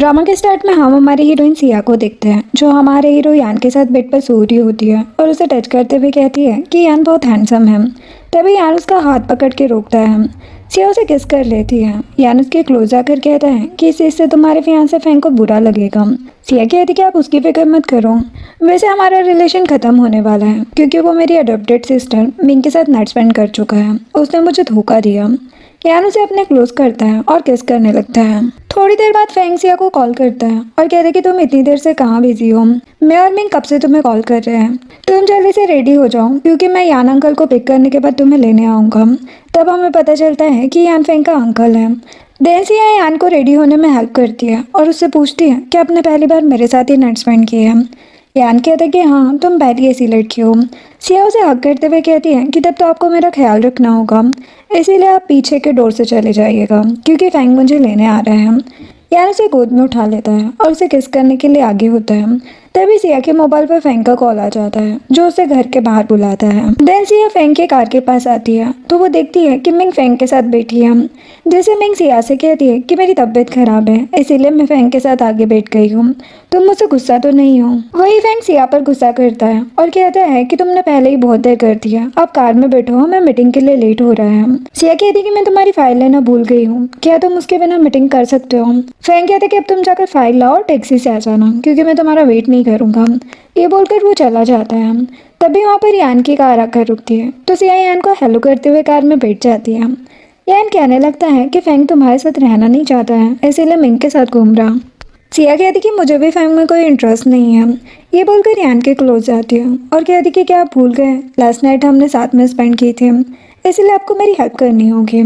Drama के start में हम हमारी हीरोइन सिया को देखते हैं, जो हमारे हीरो यान के साथ बेड पर सो रही होती है और उसे टच करते हुए कहती है कि यान बहुत हैंडसम है। तभी यान उसका हाथ पकड़ के रोकता है। सिया उसे किस कर लेती है। यान उसके क्लोज आकर कहता है कि इससे तुम्हारे फियांसे फैंक को बुरा लगेगा। सिया कहती कि आप उसकी फिक्र मत करो, वैसे हमारा रिलेशन खत्म होने वाला है क्योंकि वो मेरी अडॉप्टेड सिस्टर मिंग के साथ नाइट स्पेंड कर चुका है। उसने मुझे धोखा दिया। यान उसे अपने क्लोज करता है और किस करने लगता है। थोड़ी देर बाद फैंग सिया को कॉल करता है और कहता है कि तुम इतनी देर से कहाँ बिजी हो, मैं और मिंग कब से तुम्हें कॉल कर रहे हैं। तुम जल्दी से रेडी हो जाओ क्योंकि मैं यान अंकल को पिक करने के बाद तुम्हें लेने आऊँगा। तब हमें पता चलता है कि यान फैंग का अंकल है। देन सिया यान को रेडी होने में हेल्प करती है और उससे पूछती है कि आपने पहली बार मेरे साथ ही नाइट स्पेंड की है। यान कहता है कि हाँ, तुम पहली ऐसी लड़की हो। सिया उसे हक करते हुए कहती है कि तब तो आपको मेरा ख्याल रखना होगा, इसीलिए आप पीछे के डोर से चले जाइएगा क्योंकि फैंग मुझे लेने आ रहा है। यान उसे गोद में उठा लेता है और उसे किस करने के लिए आगे होता है। तभी सिया के मोबाइल पर फैंग का कॉल आ जाता है जो उसे घर के बाहर बुलाता है। देन सिया फैंग के कार के पास आती है तो वो देखती है कि मिंग फैंग के साथ बैठी है। जैसे मिंग सिया से कहती है कि मेरी तबीयत खराब है इसीलिए मैं फैंग के साथ आगे बैठ गई हूँ, तुम मुझसे गुस्सा तो नहीं हो। वही फैंग सिया पर गुस्सा करता है और कहता है कि तुमने पहले ही बहुत देर कर दिया, अब कार में बैठो, हमें मीटिंग के लिए लेट हो रहा है। सिया कहती है कि मैं तुम्हारी फाइल लेना भूल गई हूँ, क्या तुम उसके बिना मीटिंग कर सकते हो। फैंग कहता है कि अब तुम जाकर फाइल लाओ, टैक्सी से आ जाना क्योंकि मैं तुम्हारा वेट नहीं करूंगा। ये बोलकर वो चला जाता है। तभी वहाँ पर यान की कार आकर रुकती है तो सिया यान को हेलो करते हुए कार में बैठ जाती है। यान कहने लगता है कि फैंग तुम्हारे साथ रहना नहीं चाहता है, इसीलिए मिंग के साथ घूम रहा। सिया कहती कि मुझे भी फैंग में कोई इंटरेस्ट नहीं है। ये बोलकर यान के क्लोज जाती है और कहती कि क्या आप भूल गए, लास्ट नाइट हमने साथ में स्पेंड की थी, इसलिए आपको मेरी हेल्प करनी होगी।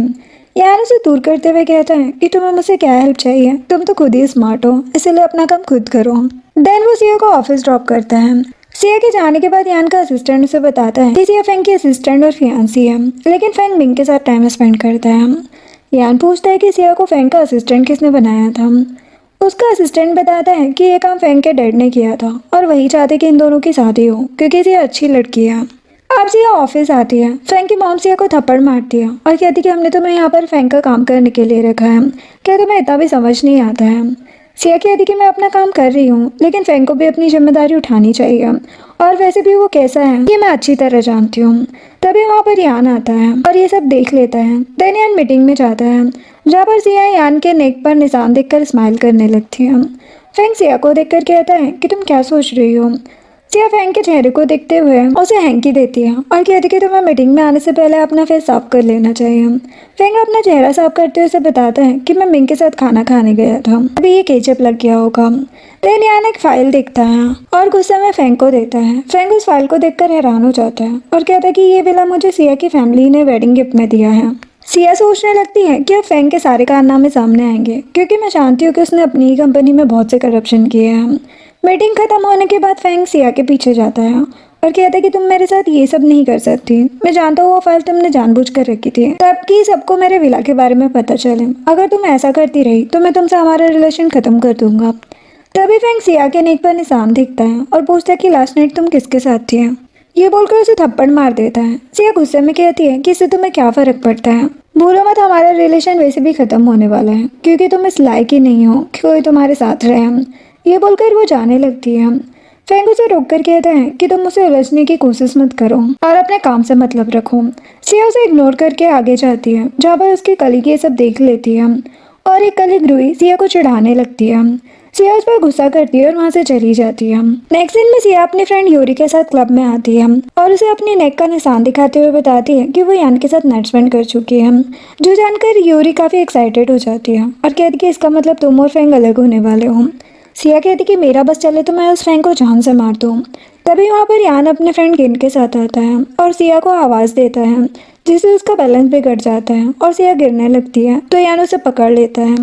यान उसे दूर करते हुए कहता है कि तुम्हें मुझसे क्या हेल्प चाहिए, तुम तो खुद ही स्मार्ट हो, इसलिए अपना काम खुद करो। देन वो सिया को ऑफिस ड्रॉप करता है। सिया के जाने के बाद यान का असिस्टेंट उसे बताता है कि सिया फैंग की असिस्टेंट और फियांसी है, लेकिन फैंग मिंग के साथ टाइम स्पेंड करता है। यान पूछता है कि सिया को फैंग का असिस्टेंट किसने बनाया था। उसका असिस्टेंट बताता है कि ये काम फैंग के डैड ने किया था और वही चाहते कि इन दोनों की शादी हो क्योंकि सिया अच्छी लड़की है। अब सिया ऑफिस आती है। फैंग की मॉम सिया को थप्पड़ मारती है और कहती कि हमने तुम्हें यहाँ पर फैंग का काम करने के लिए रखा है, क्या तुम्हें इतना भी समझ नहीं आता है। सिया कहती कि मैं अपना काम कर रही हूँ लेकिन फैंग को भी अपनी जिम्मेदारी उठानी चाहिए और वैसे भी वो कैसा है ये मैं अच्छी तरह जानती हूँ। तभी वहाँ पर यान आता है और ये सब देख लेता है। देन यान मीटिंग में जाता है जहाँ पर सिया यान के नेक पर निशान देखकर स्माइल करने लगती है। फैंग सिया को देखकर कहता है कि तुम क्या सोच रही हो। सिया फैंग के चेहरे को देखते हुए उसे हैंकी देती है और कहती कि तुम्हें मीटिंग में आने से पहले अपना फेस साफ कर लेना चाहिए। फैंग अपना चेहरा साफ करते हुए उसे बताता है कि मैं मिंग के साथ खाना खाने गया था, अभी ये केचप लग गया होगा। देन यान एक फाइल देखता है और गुस्से में फैंग को देता है। फैंग उस फाइल को देखकर हैरान हो जाता है और कहता है कि ये विला मुझे सिया की फैमिली ने वेडिंग गिफ्ट में दिया है। सिया सोचने लगती है कि अब फैंग के सारे कारनामे सामने आएंगे क्योंकि मैं जानती हूँ कि उसने अपनी ही कंपनी में बहुत से करप्शन किए हैं। मीटिंग खत्म होने के बाद फैंग सिया के पीछे जाता है और कहता है कि तुम मेरे साथ ये सब नहीं कर सकती, मैं जानता हूँ वो फाइल तुमने जानबूझकर रखी थी ताकि सबको मेरे विला के बारे में पता चले। अगर तुम ऐसा करती रही तो मैं तुमसे हमारा रिलेशन खत्म कर दूंगा। तभी फैंग सिया के नेक पर निशान दिखता है और पूछता है कि लास्ट नाइट तुम किसके साथ थी। ये बोलकर उसे थप्पड़ मार देता है। सिया गुस्से में कहती है कि इससे तुम्हें क्या फर्क पड़ता है, भूलो मत हमारा रिलेशन वैसे भी खत्म होने वाला है क्योंकि तुम इस लायक ही नहीं हो कि कोई तुम्हारे साथ रहे। ये बोलकर वो जाने लगती है। फैंग उसे रोककर कहता है कि तुम उसे उलझने की कोशिश मत करो और अपने काम से मतलब रखो। सिया उसे इग्नोर करके आगे जाती है जहाँ पर उसकी कलीग ये सब देख लेती है और एक कलीग रूही सिया को चिढ़ाने लगती है। सिया उस पर गुस्सा करती है और वहाँ से चली जाती है। नेक्स्ट दिन में सिया अपनी फ्रेंड यूरी के साथ क्लब में आती है और उसे अपनी नेक का निशान दिखाते हुए बताती है कि वो यान के साथ नाइट स्पेंड कर चुकी है, जो जानकर यूरी काफी एक्साइटेड हो जाती है और कहती कि इसका मतलब तुम और फैंग अलग होने वाले हो। सिया कहती कि मेरा बस चले तो मैं उस फैंग को जान से मार दूँ। तभी वहाँ पर यान अपने फ्रेंड गिन के साथ आता है और सिया को आवाज़ देता है जिससे उसका बैलेंस बिगड़ जाता है और सिया गिरने लगती है तो यान उसे पकड़ लेता है।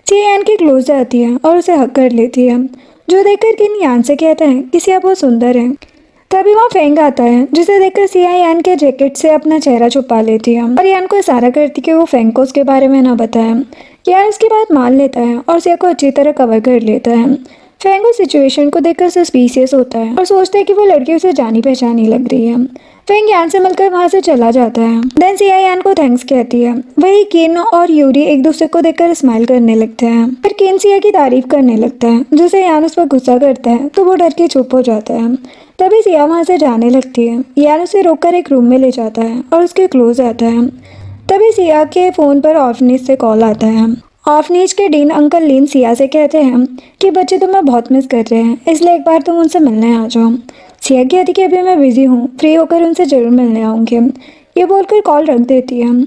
सिया यान के क्लोज जाती है और उसे हक कर लेती है, जो देखकर किन यान से कहता है कि सिया बहुत सुंदर है। तभी वहाँ फैंग आता है जिसे देखकर सिया यान के जैकेट से अपना चेहरा छुपा लेती है और यान को इशारा करती कि वो फैंग को उसके बारे में ना बताए। यान उसकी बात मान लेता है और सिया को अच्छी तरह कवर कर लेता है। फैंग उस सिचुएशन को देखकर सस्पिशियस होता है और सोचता है कि वो लड़की उसे जानी पहचानी लग रही है। फेंग यान से मिलकर वहाँ से चला जाता है। देन सिया यान को थैंक्स कहती है। वही केन और यूरी एक दूसरे को देखकर स्माइल करने लगते हैं। फिर केन सिया की तारीफ करने लगता है, जिसे यान उस पर गुस्सा करता है तो वो डर के चुप हो जाता है। तभी सिया वहाँ से जाने लगती है। यान उसे रोककर एक रूम में ले जाता है और उसके क्लोज आता है। तभी सिया के फ़ोन पर ऑर्फनेज से कॉल आता है। ऑर्फनेज के डीन अंकल लीन सिया से कहते हैं कि बच्चे तुम्हें बहुत मिस कर रहे हैं, इसलिए एक बार तुम उनसे मिलने आ जाओ। सिया कहती कि अभी मैं बिजी हूँ, फ्री होकर उनसे ज़रूर मिलने आऊँगी। ये बोलकर कॉल रख देती है।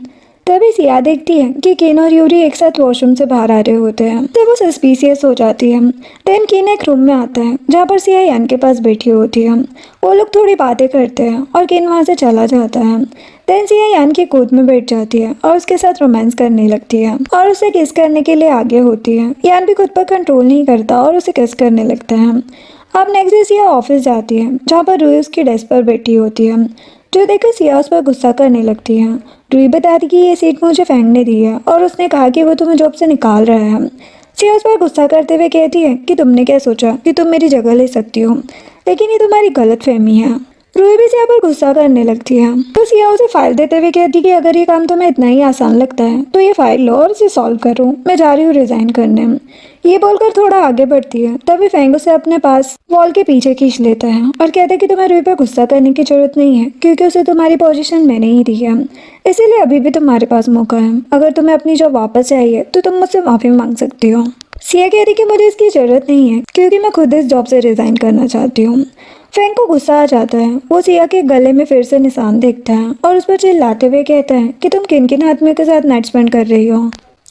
तभी सिया देखती है कि केन और यूरी एक साथ वॉशरूम से बाहर आ रहे होते हैं, तब वो सस्पिशियस हो जाती है। देन केन एक रूम में आता है जहाँ पर सिया यान के पास बैठी होती है। वो लोग थोड़ी बातें करते हैं और केन वहाँ से चला जाता है। देन सिया यान की गोद में बैठ जाती है और उसके साथ रोमांस करने लगती है और उसे किस करने के लिए आगे होती है। यान भी खुद पर कंट्रोल नहीं करता और उसे किस करने लगता है। अब नेक्स्ट डे सिया ऑफिस जाती है जहाँ पर रूही उसकी डेस्क पर बैठी होती है, जो देखकर सिया उस पर गुस्सा करने लगती है। रूही बताती कि ये सीट मुझे फेंग ने दी है और उसने कहा कि वो तुम्हें जॉब से निकाल रहा है। सिया उस पर गुस्सा करते हुए कहती है कि तुमने क्या सोचा कि तुम मेरी जगह ले सकती हो, लेकिन ये तुम्हारी गलतफहमी है। रूही भी सिया पर गुस्सा करने लगती है तो सिया उसे फाइल देते हुए कहती कि अगर ये काम तुम्हें इतना ही आसान लगता है तो ये फाइल लो और इसे सॉल्व करो, मैं जा रही हूँ रिजाइन करने। ये बोलकर थोड़ा आगे बढ़ती है। तभी फेंग उसे अपने पास वॉल के पीछे खींच लेता है और कहता है कि तुम्हें रूही पर गुस्सा करने की जरूरत नहीं है, क्योंकि उसे तुम्हारी पोजीशन मैंने ही दी है, इसीलिए अभी भी तुम्हारे पास मौका है। अगर तुम्हें अपनी जॉब वापस चाहिए तो तुम मुझसे माफी मांग सकती हो। सिया कहती कि मुझे इसकी जरूरत नहीं है, क्योंकि मैं खुद इस जॉब से रिजाइन करना चाहती हूँ। फेंग को गुस्सा आ जाता है। वो सिया के गले में फिर से निशान देखता है और उस पर चिल्लाते हुए कहता है कि तुम किन किन आदमियों के साथ नाइट स्पेंड कर रही हो,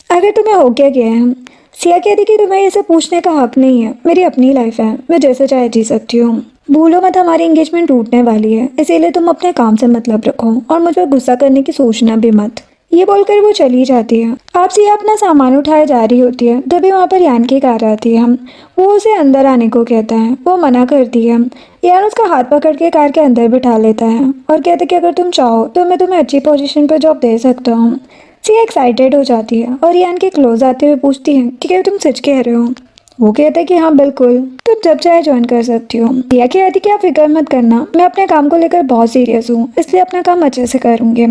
अगर तुम्हें हो क्या गया है। सिया कहती कि तुम्हें ये सब पूछने का हक नहीं है, मेरी अपनी लाइफ है, मैं जैसे चाहे जी सकती हूँ। भूलो मत हमारी एंगेजमेंट टूटने वाली है, इसीलिए तुम अपने काम से मतलब रखो और मुझ पर गुस्सा करने की सोचना भी मत। ये बोलकर वो चली जाती है। अब सिया अपना सामान उठाए जा रही होती है, तभी वहाँ पर यान की कार आती है। वो उसे अंदर आने को कहता है, वो मना करती है। यान उसका हाथ पकड़ के कार के अंदर बिठा लेता है और कहता है कि अगर तुम चाहो तो मैं तुम्हें अच्छी पोजीशन पर जॉब दे सकता हूँ। सिया एक्साइटेड हो जाती है और यान के क्लोज आते हुए पूछती है कि क्या तुम सच कह रहे हो। वो कहता है कि हाँ बिल्कुल, तुम जब चाहे ज्वाइन कर सकती हो। सिया कहती कि आप फिक्र मत करना, मैं अपने काम को लेकर बहुत सीरियस हूँ, इसलिए अपना काम अच्छे से करूँगी।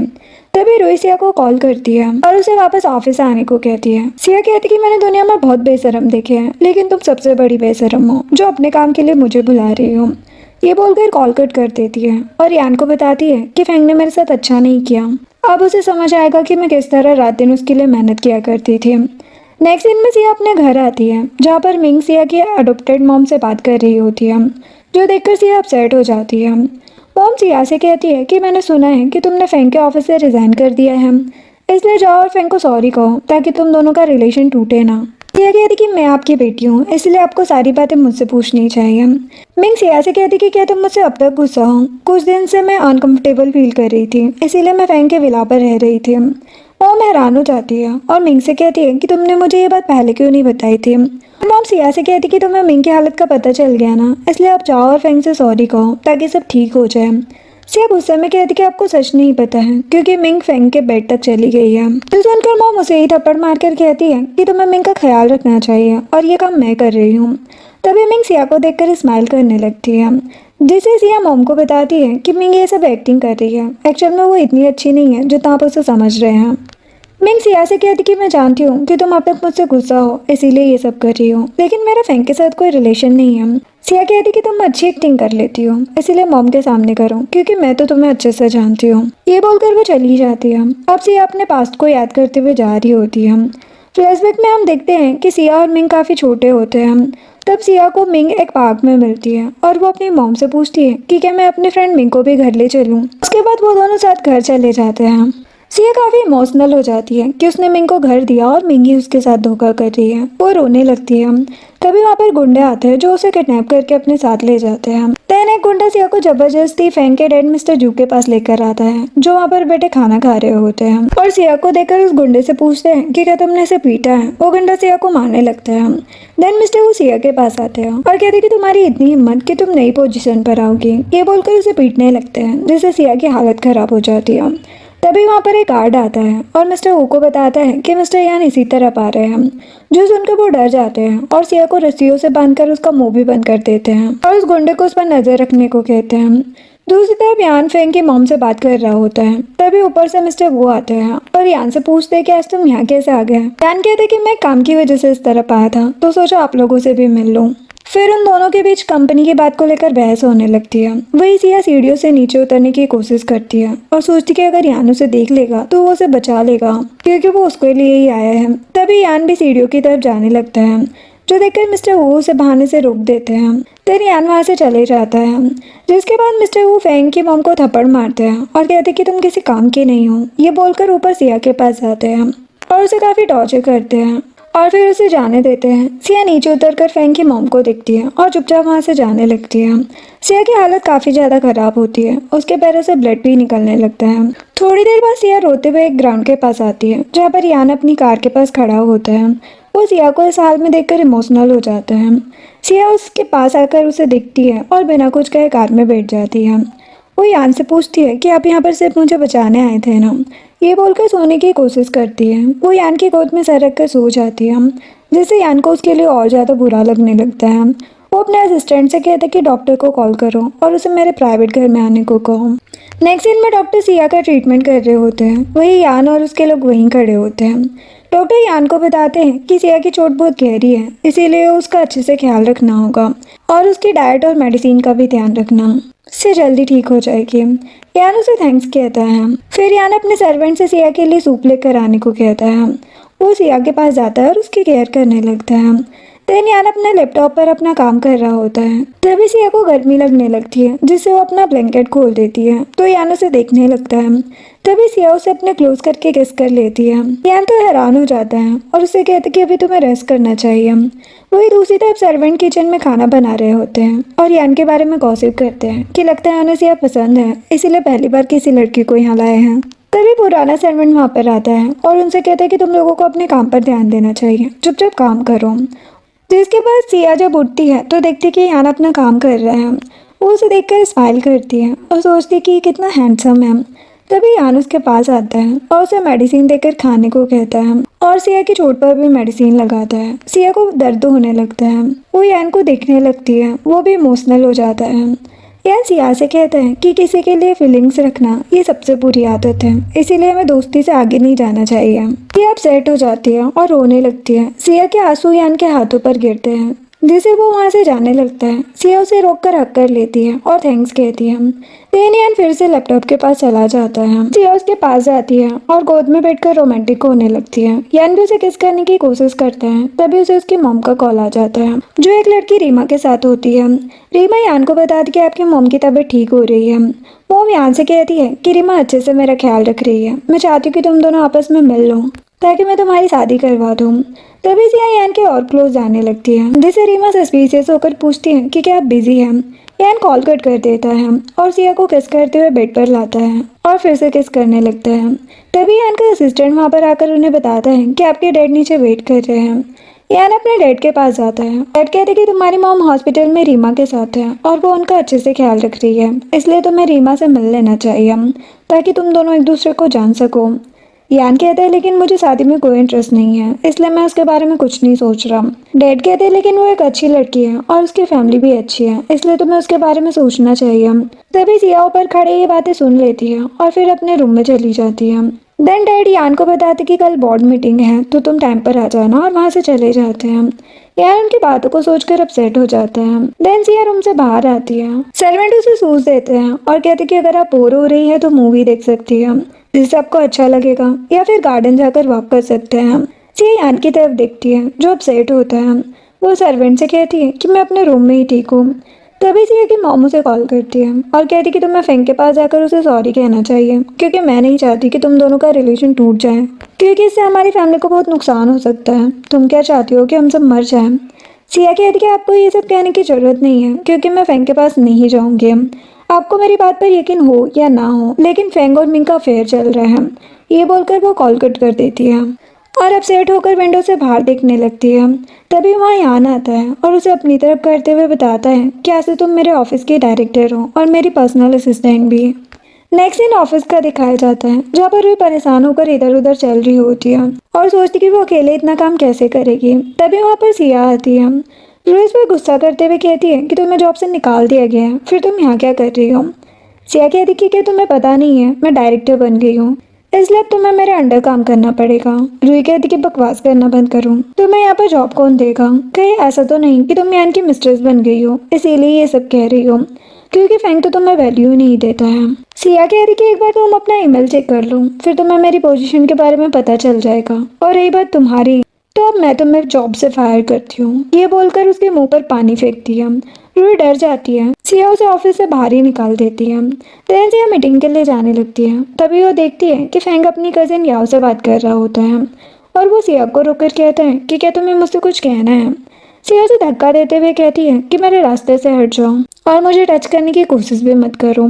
तभी रूही सिया को कॉल करती है और उसे वापस ऑफिस आने को कहती है। सिया कहती कि मैंने दुनिया में बहुत बेशरम देखे हैं, लेकिन तुम सबसे बड़ी बेशरम हो जो अपने काम के लिए मुझे बुला रही हो। ये बोलकर कॉल कट कर देती है और यान को बताती है कि फेंग ने मेरे साथ अच्छा नहीं किया। अब उसे समझ आएगा कि मैं किस तरह रात दिन उसके लिए मेहनत किया करती थी। नेक्स्ट दिन में सिया अपने घर आती है, जहाँ पर मिंग सिया की अडोप्टेड मॉम से बात कर रही होती है, जो देखकर सिया अपसेट हो जाती है। मॉम सिया से कहती है कि मैंने सुना है कि तुमने फेंग के ऑफिस से रिजाइन कर दिया है, इसलिए जाओ और फेंग को सॉरी कहो ताकि तुम दोनों का रिलेशन टूटे ना। सिया कहती कि मैं आपकी बेटी हूँ, इसलिए आपको सारी बातें मुझसे पूछनी चाहिए। मिंग सिया से कहती कि क्या तुम मुझसे अब तक गुस्सा हो? कुछ दिन से मैं अनकंफर्टेबल फील कर रही थी, इसीलिए मैं फेंग के विला पर रह रही थी। मॉम हैरान हो जाती है और मिंग से कहती है कि तुमने मुझे ये बात पहले क्यों नहीं बताई थी। मॉम सिया से कहती कि तुम्हें मिंग की हालत का पता चल गया ना, इसलिए आप जाओ और फेंग से सॉरी कहो ताकि सब ठीक हो जाए। सिया गुस्से में कहती कि आपको सच नहीं पता है, क्योंकि मिंग फेंग के बेड तक चली गई है। तो सुनकर मॉम उसे ही थप्पड़ मारकर कहती है कि तुम्हें मिंग का ख्याल रखना चाहिए और ये काम मैं कर रही हूँ। तभी मिंग सिया को देखकर स्माइल करने लगती है, जिसे सिया मॉम को बताती है कि मिंग ये सब एक्टिंग कर रही है, एक्चुअल में वो इतनी अच्छी नहीं है जितना आप उसे समझ रहे हैं। मिंग सिया से कहती कि मैं जानती हूँ कि तुम अब तक मुझसे गुस्सा हो, इसीलिए ये सब कर रही हो, लेकिन मेरा फेंग के साथ कोई रिलेशन नहीं है। सिया कहती कि तुम अच्छी एक्टिंग कर लेती हो, इसीलिए मॉम के सामने करो, क्योंकि मैं तो तुम्हें अच्छे से जानती हूँ। ये बोलकर वो चली जाती है। अब सिया अपने पास्ट को याद करते हुए जा रही होती है। फ्लैशबैक में हम देखते हैं कि सिया और मिंग काफ़ी छोटे होते हैं। तब सिया को मिंग एक पार्क में मिलती है और वो अपनी मॉम से पूछती है कि क्या मैं अपने फ्रेंड मिंग को भी घर ले चलूँ। उसके बाद वो दोनों साथ घर चले जाते हैं। सिया काफी इमोशनल हो जाती है कि उसने मिंग को घर दिया और मिंग ही उसके साथ धोखा कर रही है। वो रोने लगती है। तभी वहाँ पर गुंडे आते हैं जो उसे किडनैप करके अपने साथ ले जाते हैं। देन एक गुंडा सिया को जबरदस्ती फेंग के डैड मिस्टर जू के पास लेकर आता है, जो वहाँ पर बैठे खाना खा रहे होते हैं, और सिया को देखकर उस गुंडे से पूछते हैं कि क्या तुमने इसे पीटा है। वो गुंडा सिया को मारने लगता है। देन मिस्टर वो सिया के पास आते हैं और कहते हैं कि तुम्हारी इतनी हिम्मत कि तुम नई पोजीशन पर आओगी। ये बोलकर उसे पीटने लगते हैं, जिससे सिया की हालत खराब हो जाती है। तभी वहाँ पर एक गार्ड आता है और मिस्टर वो को बताता है कि मिस्टर यान इसी तरफ आ रहे हैं, जो सुनकर वो डर जाते हैं और सिया को रस्सियों से बांधकर उसका मुंह भी बंद कर देते हैं और उस गुंडे को उस पर नजर रखने को कहते हैं। दूसरी तरफ यान फेंग की मॉम से बात कर रहा होता है। तभी ऊपर से मिस्टर वो आते हैं और यान से पूछते हैं कि आज तुम यहाँ कैसे आ गए। यान कहते कि मैं काम की वजह से इस तरफ आया था, तो सोचा आप लोगों से भी मिल लूं। फिर उन दोनों के बीच कंपनी की बात को लेकर बहस होने लगती है। वही सिया सीढ़ियों से नीचे उतरने की कोशिश करती है और सोचती कि अगर यान उसे देख लेगा तो वो उसे बचा लेगा, क्योंकि वो उसके लिए ही आया है। तभी यान भी सीढ़ियों की तरफ जाने लगता है, जो देखकर मिस्टर वो उसे बहाने से रोक देते हैं। फिर यान वहाँ से चले जाता है, जिसके बाद मिस्टर वो फेंग की मॉम को थप्पड़ मारते हैं और कहते कि तुम किसी काम के नहीं हो। ये बोलकर ऊपर सिया के पास जाते हैं और उसे काफ़ी टॉर्चर करते हैं और फिर उसे जाने देते हैं। सिया नीचे उतरकर फेंग की मॉम को देखती है और चुपचाप वहाँ से जाने लगती है। सिया की हालत काफ़ी ज़्यादा खराब होती है, उसके पैरों से ब्लड भी निकलने लगता है। थोड़ी देर बाद सिया रोते हुए एक ग्राउंड के पास आती है, जहाँ पर यान अपनी कार के पास खड़ा होता है। वो सिया को इस हाल में देखकर इमोशनल हो जाता है। सिया उसके पास आकर उसे देखती है और बिना कुछ कहे कार में बैठ जाती है। वो यान से पूछती है कि आप यहाँ पर सिर्फ मुझे बचाने आए थे ना। ये बोलकर सोने की कोशिश करती है। वो यान की गोद में सर रख कर सो जाती है, जिससे यान को उसके लिए और ज़्यादा बुरा लगने लगता है। वो अपने असिस्टेंट से कहते कि डॉक्टर को कॉल करो और उसे मेरे प्राइवेट घर में आने को कहो। नेक्स्ट सीन में डॉक्टर सिया का ट्रीटमेंट कर रहे होते हैं। वही यान और उसके लोग वहीं खड़े होते हैं। डॉक्टर यान को बताते हैं कि सिया की चोट बहुत गहरी है, इसीलिए उसका अच्छे से ख्याल रखना होगा और उसकी डाइट और मेडिसिन का भी ध्यान रखना, इससे जल्दी ठीक हो जाएगी। यान उसे थैंक्स कहता है। फिर यान अपने सर्वेंट से सिया के लिए सूप लेकर आने को कहता है। वो सिया के पास जाता है और उसकी केयर करने लगता है। देन यान अपने लैपटॉप पर अपना काम कर रहा होता है। तभी सिया को गर्मी लगने लगती है, जिससे वो अपना ब्लैंकेट खोल देती है, तो यान उसे देखने लगता है। तभी सिया उसे अपने क्लोज करके किस कर लेती है। यान तो हैरान हो जाता है और उसे कहते कि अभी तुम्हें रेस्ट करना चाहिए। वही दूसरी तरफ सर्वेंट किचन में खाना बना रहे होते हैं और यान के बारे में गॉसिप करते हैं कि लगता है उन्हें सिया पसंद है, इसीलिए पहली बार किसी लड़की को यहाँ लाए हैं। तभी पुराना सर्वेंट वहाँ पर आता है और उनसे कहता है कि तुम लोगों को अपने काम पर ध्यान देना चाहिए, चुपचाप काम करो। जिसके बाद सिया जब उठती है तो देखती है कि यान अपना काम कर रहा है। वो उसे देखकर स्माइल करती है और सोचती है कि ये कितना हैंडसम है। तभी यान उसके पास आता है और उसे मेडिसिन देकर खाने को कहता है और सिया की चोट पर भी मेडिसिन लगाता है। सिया को दर्द होने लगता है। वो यान को देखने लगती है, वो भी इमोशनल हो जाता है। यान सिया से कहता है कि किसी के लिए फीलिंग्स रखना ये सबसे बुरी आदत है, इसीलिए हमें दोस्ती से आगे नहीं जाना चाहिए। सिया अपसेट हो जाती है और रोने लगती है। सिया के आंसू यान के हाथों पर गिरते हैं, जिसे वो वहाँ से जाने लगता है। सिया उसे रोककर हक कर लेती है और थैंक्स कहती है। देन यान फिर से लैपटॉप के पास चला जाता है। सिया उसके पास जाती है और गोद में बैठकर रोमांटिक होने लगती है। यान भी उसे किस करने की कोशिश करता है। तभी उसे उसकी मॉम का कॉल आ जाता है, जो एक लड़की रीमा के साथ होती है। रीमा यान को बताती है कि आपकी मॉम की तबीयत ठीक हो रही है। मॉम यान से कहती है कि रीमा अच्छे से मेरा ख्याल रख रही है, मैं चाहती हूँ कि तुम दोनों आपस में मिल लो ताकि मैं तुम्हारी शादी करवा दूँ। तभी सिया यान के और क्लोज जाने लगती है, जिसे रीमा सस्पिशियस होकर पूछती है कि क्या आप बिजी हैं। यान कॉल कट कर देता है और सिया को किस करते हुए बेड पर लाता है और फिर से किस करने लगता है। तभी यान का असिस्टेंट वहाँ पर आकर उन्हें बताता है कि आपके डैड नीचे वेट कर रहे हैं। यान अपने डैड के पास जाता है। डैड कहते कि तुम्हारी मॉम हॉस्पिटल में रीमा के साथ है और वो उनका अच्छे से ख्याल रख रही है, इसलिए तुम्हें रीमा से मिल लेना चाहिए ताकि तुम दोनों एक दूसरे को जान सको। यान कहता है लेकिन मुझे शादी में कोई इंटरेस्ट नहीं है, इसलिए मैं उसके बारे में कुछ नहीं सोच रहा। डैड कहते हैं लेकिन वो एक अच्छी लड़की है और उसकी फैमिली भी अच्छी है, इसलिए तुम्हें उसके बारे में सोचना चाहिए। तभी सिया ऊपर खड़े ये बातें सुन लेती है और फिर अपने रूम में चली जाती है। देन डैड यान को बताते कि कल बोर्ड मीटिंग है तो तुम टाइम पर आ जाना, और वहाँ से चले जाते हैं। यान उनकी बातों को सोचकर अपसेट हो जाता है। देन सिया रूम से बाहर आती है। सर्वेंट उसे सूज देते हैं और कहते कि अगर आप बोर हो रही है तो मूवी देख सकती है, जिससे आपको अच्छा लगेगा, या फिर गार्डन जाकर वॉक कर सकते हैं। सिया यान की तरफ देखती है, जो अपसेट होता है। वो सर्वेंट से कहती है कि मैं अपने रूम में ही ठीक हूँ। तभी सिया की मॉम उसे कॉल करती है और कहती है कि तुम्हें फेंग के पास जाकर उसे सॉरी कहना चाहिए, क्योंकि मैं नहीं चाहती कि तुम दोनों का रिलेशन टूट जाए, क्योंकि इससे हमारी फैमिली को बहुत नुकसान हो सकता है। तुम क्या चाहती हो कि हम सब मर जाएं? सिया कहती है कि आपको ये सब कहने की जरूरत नहीं है, क्योंकि मैं फेंग के पास नहीं जाऊंगी। आपको मेरी बात पर यकीन हो या ना हो, लेकिन फेंग और मिंग का अफेयर चल रहा है। ये बोलकर वो कॉल कट कर देती है और अपसेट होकर विंडो से बाहर देखने लगती है। तभी वहाँ यान आता है और उसे अपनी तरफ करते हुए बताता है कि ऐसे तुम मेरे ऑफिस के डायरेक्टर हो और मेरी पर्सनल असिस्टेंट भी। नेक्स्ट इन ऑफिस का दिखाया जाता है, जहाँ पर वो परेशान होकर इधर उधर चल रही होती है और सोचती कि वो अकेले इतना काम कैसे करेगी। तभी वहाँ पर सिया आती है, जो इस पर गुस्सा करते हुए कहती है कि तुम्हें जॉब से निकाल दिया गया है, फिर तुम यहाँ क्या कर रही हो। सिया कहती कि क्या तुम्हें पता नहीं है, मैं डायरेक्टर बन गई हूँ, इसलिए अब तुम्हें मेरे अंडर काम करना पड़ेगा। रूही कहती कि बकवास करना बंद करूँ, तुम्हें यहाँ पर जॉब कौन देगा? कहीं ऐसा तो नहीं कि तुम यहाँ की मिस्ट्रेस बन गई हो इसीलिए ये सब कह रही हो, क्योंकि फैंग तो तुम्हें वैल्यू नहीं देता है। सिया कह रही कि एक बार तुम अपना ईमेल चेक कर लो, फिर तुम्हें मेरी पोजीशन के बारे में पता चल जाएगा, और रही बात तुम्हारी, तो अब मैं तुम्हें जॉब से फायर करती हूँ। ये बोलकर उसके मुंह पर पानी फेंकती है। रूही डर जाती है। सिया उसे ऑफिस से बाहर ही निकाल देती है। देन सिया मीटिंग के लिए जाने लगती है। तभी वो देखती है कि फैंग अपनी कजिन याओ से बात कर रहा होता है, और वो सिया को रोककर कहता है कि क्या तुम्हें मुझसे कुछ कहना है? सिया उसे धक्का देते हुए कहती है कि मेरे रास्ते से हट जाओ और मुझे टच करने की कोशिश भी मत करो।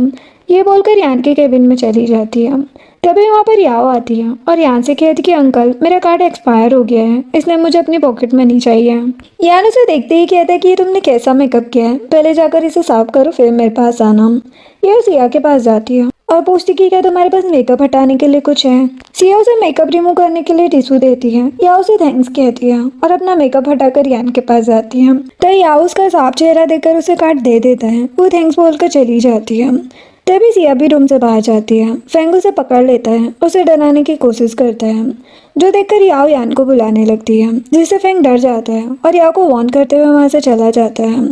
ये बोलकर यान के केबिन में चली जाती है। तभी वहाँ पर याओ आती है और यान से कहती कि अंकल, मेरा कार्ड एक्सपायर हो गया है, इसलिए मुझे अपनी पॉकेट मनी चाहिए। यान उसे देखते ही कहता है कि ये तुमने कैसा मेकअप किया है, पहले जाकर इसे साफ करो फिर मेरे पास आना। ये सिया के पास जाती है और पूछती कि क्या तुम्हारे पास मेकअप हटाने के लिए कुछ है? सिया उसे मेकअप रिमूव करने के लिए टिश्यू देती है। या उसे थैंक्स कहती है और अपना मेकअप हटाकर यान के पास जाती है। तो या उसका साफ चेहरा देखकर उसे कार्ड दे देता है। वो थैंक्स बोलकर चली जाती है। तभी सिया भी रूम से बाहर जाती है। फैंग उसे पकड़ लेता है, उसे डराने की कोशिश करता है, जो देखकर याओ यान को बुलाने लगती है, जिससे फैंग डर जाता है और याओ को वार्न करते हुए वहां से चला जाता है।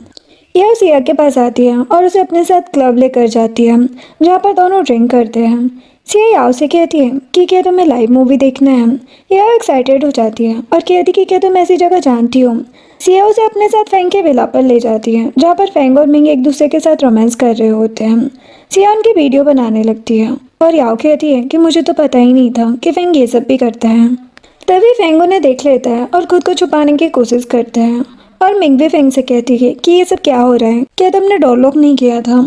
यह सिया के पास आती है और उसे अपने साथ क्लब लेकर जाती है, जहाँ पर दोनों ड्रिंक करते हैं। सिया याओ से कहती है कि क्या तुम्हें लाइव मूवी देखना है? याओ एक्साइटेड हो जाती है और कहती कि क्या तुम ऐसी जगह जानती हो? सिया उसे अपने साथ फैंग के विला पर ले जाती है, जहाँ पर फैंग और मिंग एक दूसरे के साथ रोमांस कर रहे होते हैं। सिया उनकी वीडियो बनाने लगती है और याओ कहती है कि मुझे तो पता ही नहीं था कि फैंग ये सब भी करता है। तभी फैंग उन्हें देख लेता है और खुद को छुपाने की कोशिश करता है, और मिंग भी फैंग से कहती है कि ये सब क्या हो रहा है, क्या तुमने डोर लॉक नहीं किया था?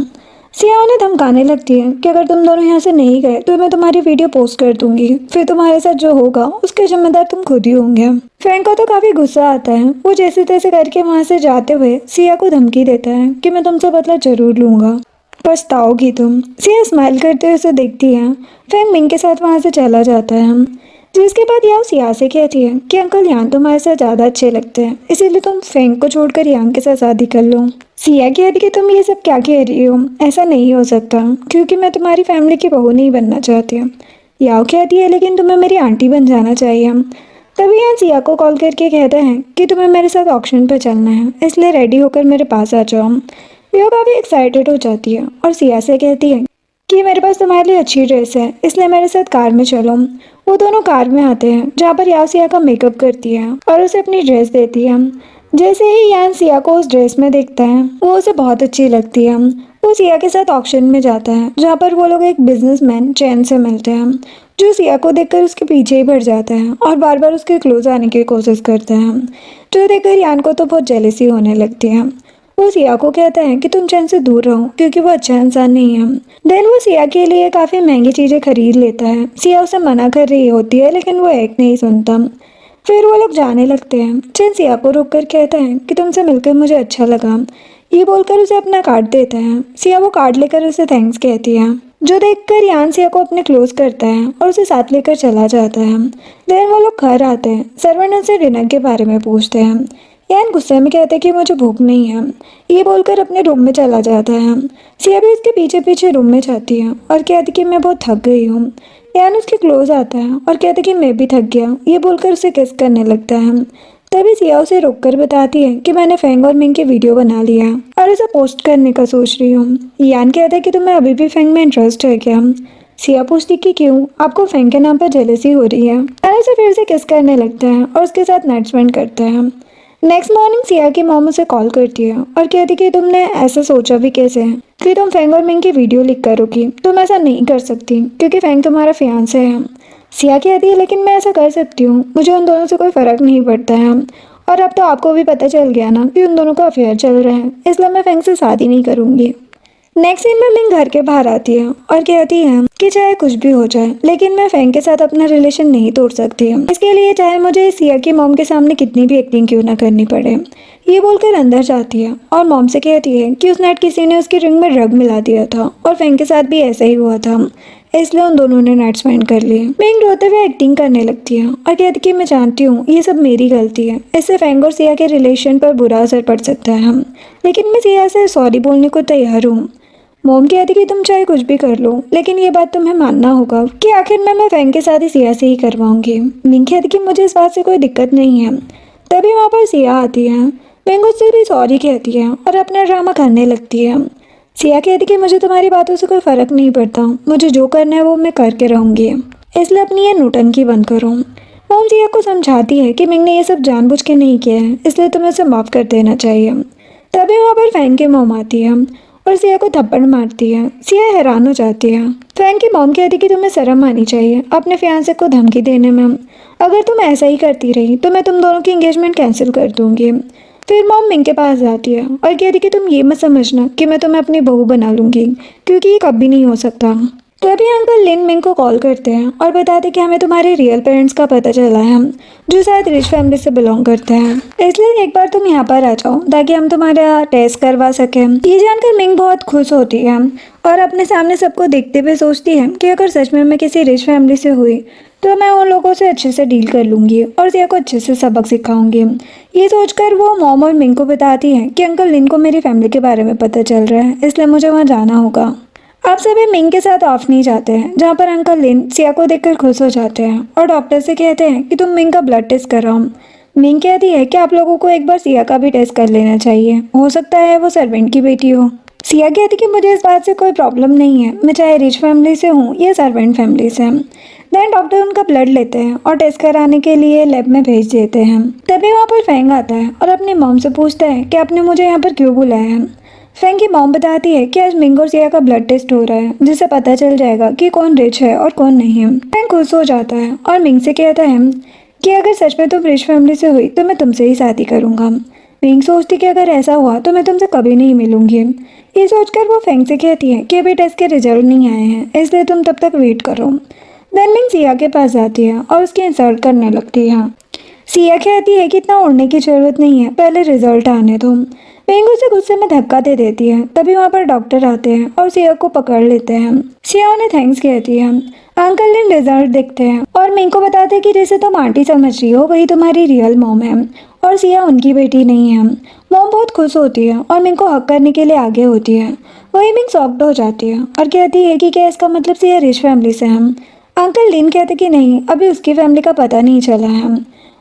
सिया उन्हें धमकाने लगती है कि अगर तुम दोनों यहाँ से नहीं गए तो मैं तुम्हारी वीडियो पोस्ट कर दूंगी, फिर तुम्हारे साथ जो होगा उसके जिम्मेदार तुम खुद ही होंगे। फैंग को तो काफी गुस्सा आता है। वो जैसे तैसे करके वहाँ से जाते हुए सिया को धमकी देता है कि मैं तुमसे बदला जरूर लूंगा, पछताओगी तुम। सिया स्माइल करते हुए उसे देखती है। फैंग मिंग के साथ वहाँ से चला जाता है, जिसके बाद याओ सिया से कहती है कि अंकल यान तुम्हारे साथ ज़्यादा अच्छे लगते हैं, इसीलिए तुम फैंग को छोड़कर यान के साथ शादी कर लो। सिया कहती कि तुम ये सब क्या कह रही हो, ऐसा नहीं हो सकता, क्योंकि मैं तुम्हारी फैमिली की बहू नहीं बनना चाहती। याओ कहती है लेकिन तुम्हें मेरी आंटी बन जाना चाहिए। तभी यान सिया को कॉल करके कहता है कि तुम्हें मेरे साथ ऑक्शन पर चलना है, इसलिए रेडी होकर मेरे पास आ जाओ। वो काफ़ी एक्साइटेड हो जाती है और सिया से कहती है कि मेरे पास तुम्हारे लिए अच्छी ड्रेस है, इसलिए मेरे साथ कार में चलो। वो दोनों कार में आते हैं, जहाँ पर याओ सिया का मेकअप करती है और उसे अपनी ड्रेस देती है। जैसे ही यान सिया को उस ड्रेस में देखता है, वो उसे बहुत अच्छी लगती है। वो सिया के साथ ऑक्शन में जाता है, जहाँ पर वो लोग एक बिजनेसमैन चैन से मिलते हैं, जो सिया को देखकर उसके पीछे ही पड़ जाता है और बार बार उसके क्लोज आने की कोशिश करता है, जो देखकर यान को तो बहुत जेलसी होने लगती है। वो सिया को कहता है कि तुम चैन से दूर रहो, क्योंकि वो अच्छा इंसान नहीं है। देन वो सिया के लिए काफ़ी महंगी चीज़ें खरीद लेता है। सिया उसे मना कर रही होती है, लेकिन वो एक नहीं सुनता। फिर वो लोग जाने लगते हैं। चैन सिया को रोक कर कहता है कि तुमसे मिलकर मुझे अच्छा लगा। ये बोलकर उसे अपना कार्ड देता है। सिया वो कार्ड लेकर उसे थैंक्स कहती है, जो देखकर यान सिया को अपने क्लोज करता है और उसे साथ लेकर चला जाता है। देन वो लोग घर आते हैं। सर्वेंट उनसे डिनर के बारे में पूछते हैं। यान गुस्से में कहते हैं कि मुझे भूख नहीं है। ये बोलकर अपने रूम में चला जाता है। सिया भी उसके पीछे पीछे रूम में जाती है और कहती कि मैं बहुत थक गई हूँ। यान उसके क्लोज आता है और कहते कि मैं भी थक गया। ये बोलकर उसे किस करने लगता है। तभी सिया उसे रोककर बताती है कि मैंने फैंग और मिंग की वीडियो बना लिया और उसे पोस्ट करने का सोच रही हूँ। यान कहता है कि तुम्हें अभी भी फैंग में इंटरेस्ट है क्या? सिया पूछती कि क्यों, आपको फैंग के नाम पर जेलसी हो रही है? यान उसे फिर से किस करने लगता है और उसके साथ नाइट स्पेंड करता है। नेक्स्ट मॉर्निंग सिया की मॉम उसे कॉल करती है और कहती कि तुमने ऐसा सोचा भी कैसे है कि तुम फैंग और मिंग की वीडियो लीक करोगी? तुम ऐसा नहीं कर सकती, क्योंकि फैंग तुम्हारा फियांसे है। सिया कहती है लेकिन मैं ऐसा कर सकती हूँ, मुझे उन दोनों से कोई फ़र्क नहीं पड़ता है, और अब तो आपको भी पता चल गया ना कि उन दोनों का अफेयर चल रहा है, इसलिए मैं फैंग से शादी नहीं करूँगी। नेक्स्ट सीन में मिंग घर के बाहर आती है और कहती है कि चाहे कुछ भी हो जाए, लेकिन मैं फैंग के साथ अपना रिलेशन नहीं तोड़ सकती। इसके लिए चाहे मुझे सिया की मॉम के सामने कितनी भी एक्टिंग क्यों ना करनी पड़े। ये बोलकर अंदर जाती है और मॉम से कहती है कि उस नाइट किसी ने उसकी रिंग में ड्रग मिला दिया था और फैंग के साथ भी ऐसा ही हुआ था, इसलिए उन दोनों ने नाइट स्पेंड कर लिए। मिंग रोते हुए एक्टिंग करने लगती है और कहती कि मैं जानती हूँ ये सब मेरी गलती है, इससे फैंग और सिया के रिलेशन पर बुरा असर पड़ सकता है, लेकिन मैं सिया से सॉरी बोलने को तैयार हूँ। मोम कहती कि तुम चाहे कुछ भी कर लो, लेकिन ये बात तुम्हें मानना होगा कि आखिर मैं फैंग के साथ ही सिया से ही करवाऊंगी। मिंग कहती कि मुझे इस बात से कोई दिक्कत नहीं है। तभी वहाँ पर सिया आती है। मिंग उससे भी सॉरी कहती है और अपना ड्रामा करने लगती है। सिया कहती कि मुझे तुम्हारी बातों से कोई फर्क नहीं पड़ता, मुझे जो करना है वो मैं करके रहूंगी, इसलिए अपनी ये नौटंकी बंद करो। मोम सिया को समझाती है कि मिंग ने ये सब जानबूझ के नहीं किया है, इसलिए तुम्हें उसे माफ़ कर देना चाहिए। तभी वहाँ पर फैंग की मोम आती है और सिया को थप्पड़ मारती है। सिया हैरान हो जाती है। फैंग की मॉम कहती कि तुम्हें शर्म आनी चाहिए अपने फियांसे को धमकी देने में। अगर तुम ऐसा ही करती रही तो मैं तुम दोनों की एंगेजमेंट कैंसिल कर दूंगी। फिर मॉम मिंग के पास जाती है और कहती कि तुम ये मत समझना कि मैं तुम्हें अपनी बहू बना लूंगी, क्योंकि ये कभी नहीं हो सकता। तभी अंकल लिन मिंग को कॉल करते हैं और बताते कि हमें तुम्हारे रियल पेरेंट्स का पता चला है, जो शायद रिच फैमिली से बिलोंग करते हैं, इसलिए एक बार तुम यहाँ पर आ जाओ ताकि हम तुम्हारा टेस्ट करवा सकें। ये जानकर मिंग बहुत खुश होती है और अपने सामने सबको देखते हुए सोचती है कि अगर सच में मैं किसी रिच फैमिली से हुई तो मैं उन लोगों से अच्छे से डील कर लूंगी और सिया को अच्छे से सबक सिखाऊंगी। ये सोचकर वो मॉम और मिंग को बताती है कि अंकल लिन को मेरी फैमिली के बारे में पता चल रहा है, इसलिए मुझे वहाँ जाना होगा। अब सभी मिंग के साथ ऑफ नहीं जाते हैं, जहाँ पर अंकल लिन सिया को देखकर खुश हो जाते हैं और डॉक्टर से कहते हैं कि तुम मिंग का ब्लड टेस्ट कराओ। मिंग कहती है कि आप लोगों को एक बार सिया का भी टेस्ट कर लेना चाहिए, हो सकता है वो सर्वेंट की बेटी हो। सिया कहती कि मुझे इस बात से कोई प्रॉब्लम नहीं है, मैं चाहे रिच फैमिली से हूँ या सर्वेंट फैमिली से। देन डॉक्टर उनका ब्लड लेते हैं और टेस्ट कराने के लिए लैब में भेज देते हैं। तभी वहाँ पर फैंग आता है और अपनी मॉम से पूछता है कि आपने मुझे यहाँ पर क्यों बुलाया है। फैंग की मॉम बताती है कि आज मिंग और सिया का ब्लड टेस्ट हो रहा है, जिससे पता चल जाएगा कि कौन रिच है और कौन नहीं। फैंग खुश हो जाता है और मिंग से कहता है कि अगर सच में तुम रिच फैमिली से हुई तो मैं तुमसे ही शादी करूँगा। मिंग सोचती कि अगर ऐसा हुआ तो मैं तुमसे कभी नहीं मिलूंगी। ये सोचकर वो फैंग से कहती है कि अभी टेस्ट के रिजल्ट नहीं आए हैं, इसलिए तुम तब तक वेट करो। देन मिंग सिया के पास जाती है और उसकी इंसल्ट करने लगती है। सिया कहती है कि इतना उड़ने की जरूरत नहीं है, पहले रिजल्ट आने दो। मिंग उसे गुस्से में धक्का दे देती है। तभी वहाँ पर डॉक्टर आते हैं और सिया को पकड़ लेते हैं। सिया उन्हें थैंक्स कहती है। अंकल ने रिजल्ट देखते हैं और मिंग को बताते हैं कि जैसे तुम आंटी समझ रही हो वही तुम्हारी रियल मॉम है और सिया उनकी बेटी नहीं है। मॉम बहुत खुश होती है और मिंग को हक करने के लिए आगे होती है। वही मिंग शॉक्ड हो जाती है और कहती है कि क्या इसका मतलब सिया रिच फैमिली से है। अंकल लिन कहते कि नहीं, अभी उसकी फैमिली का पता नहीं चला है।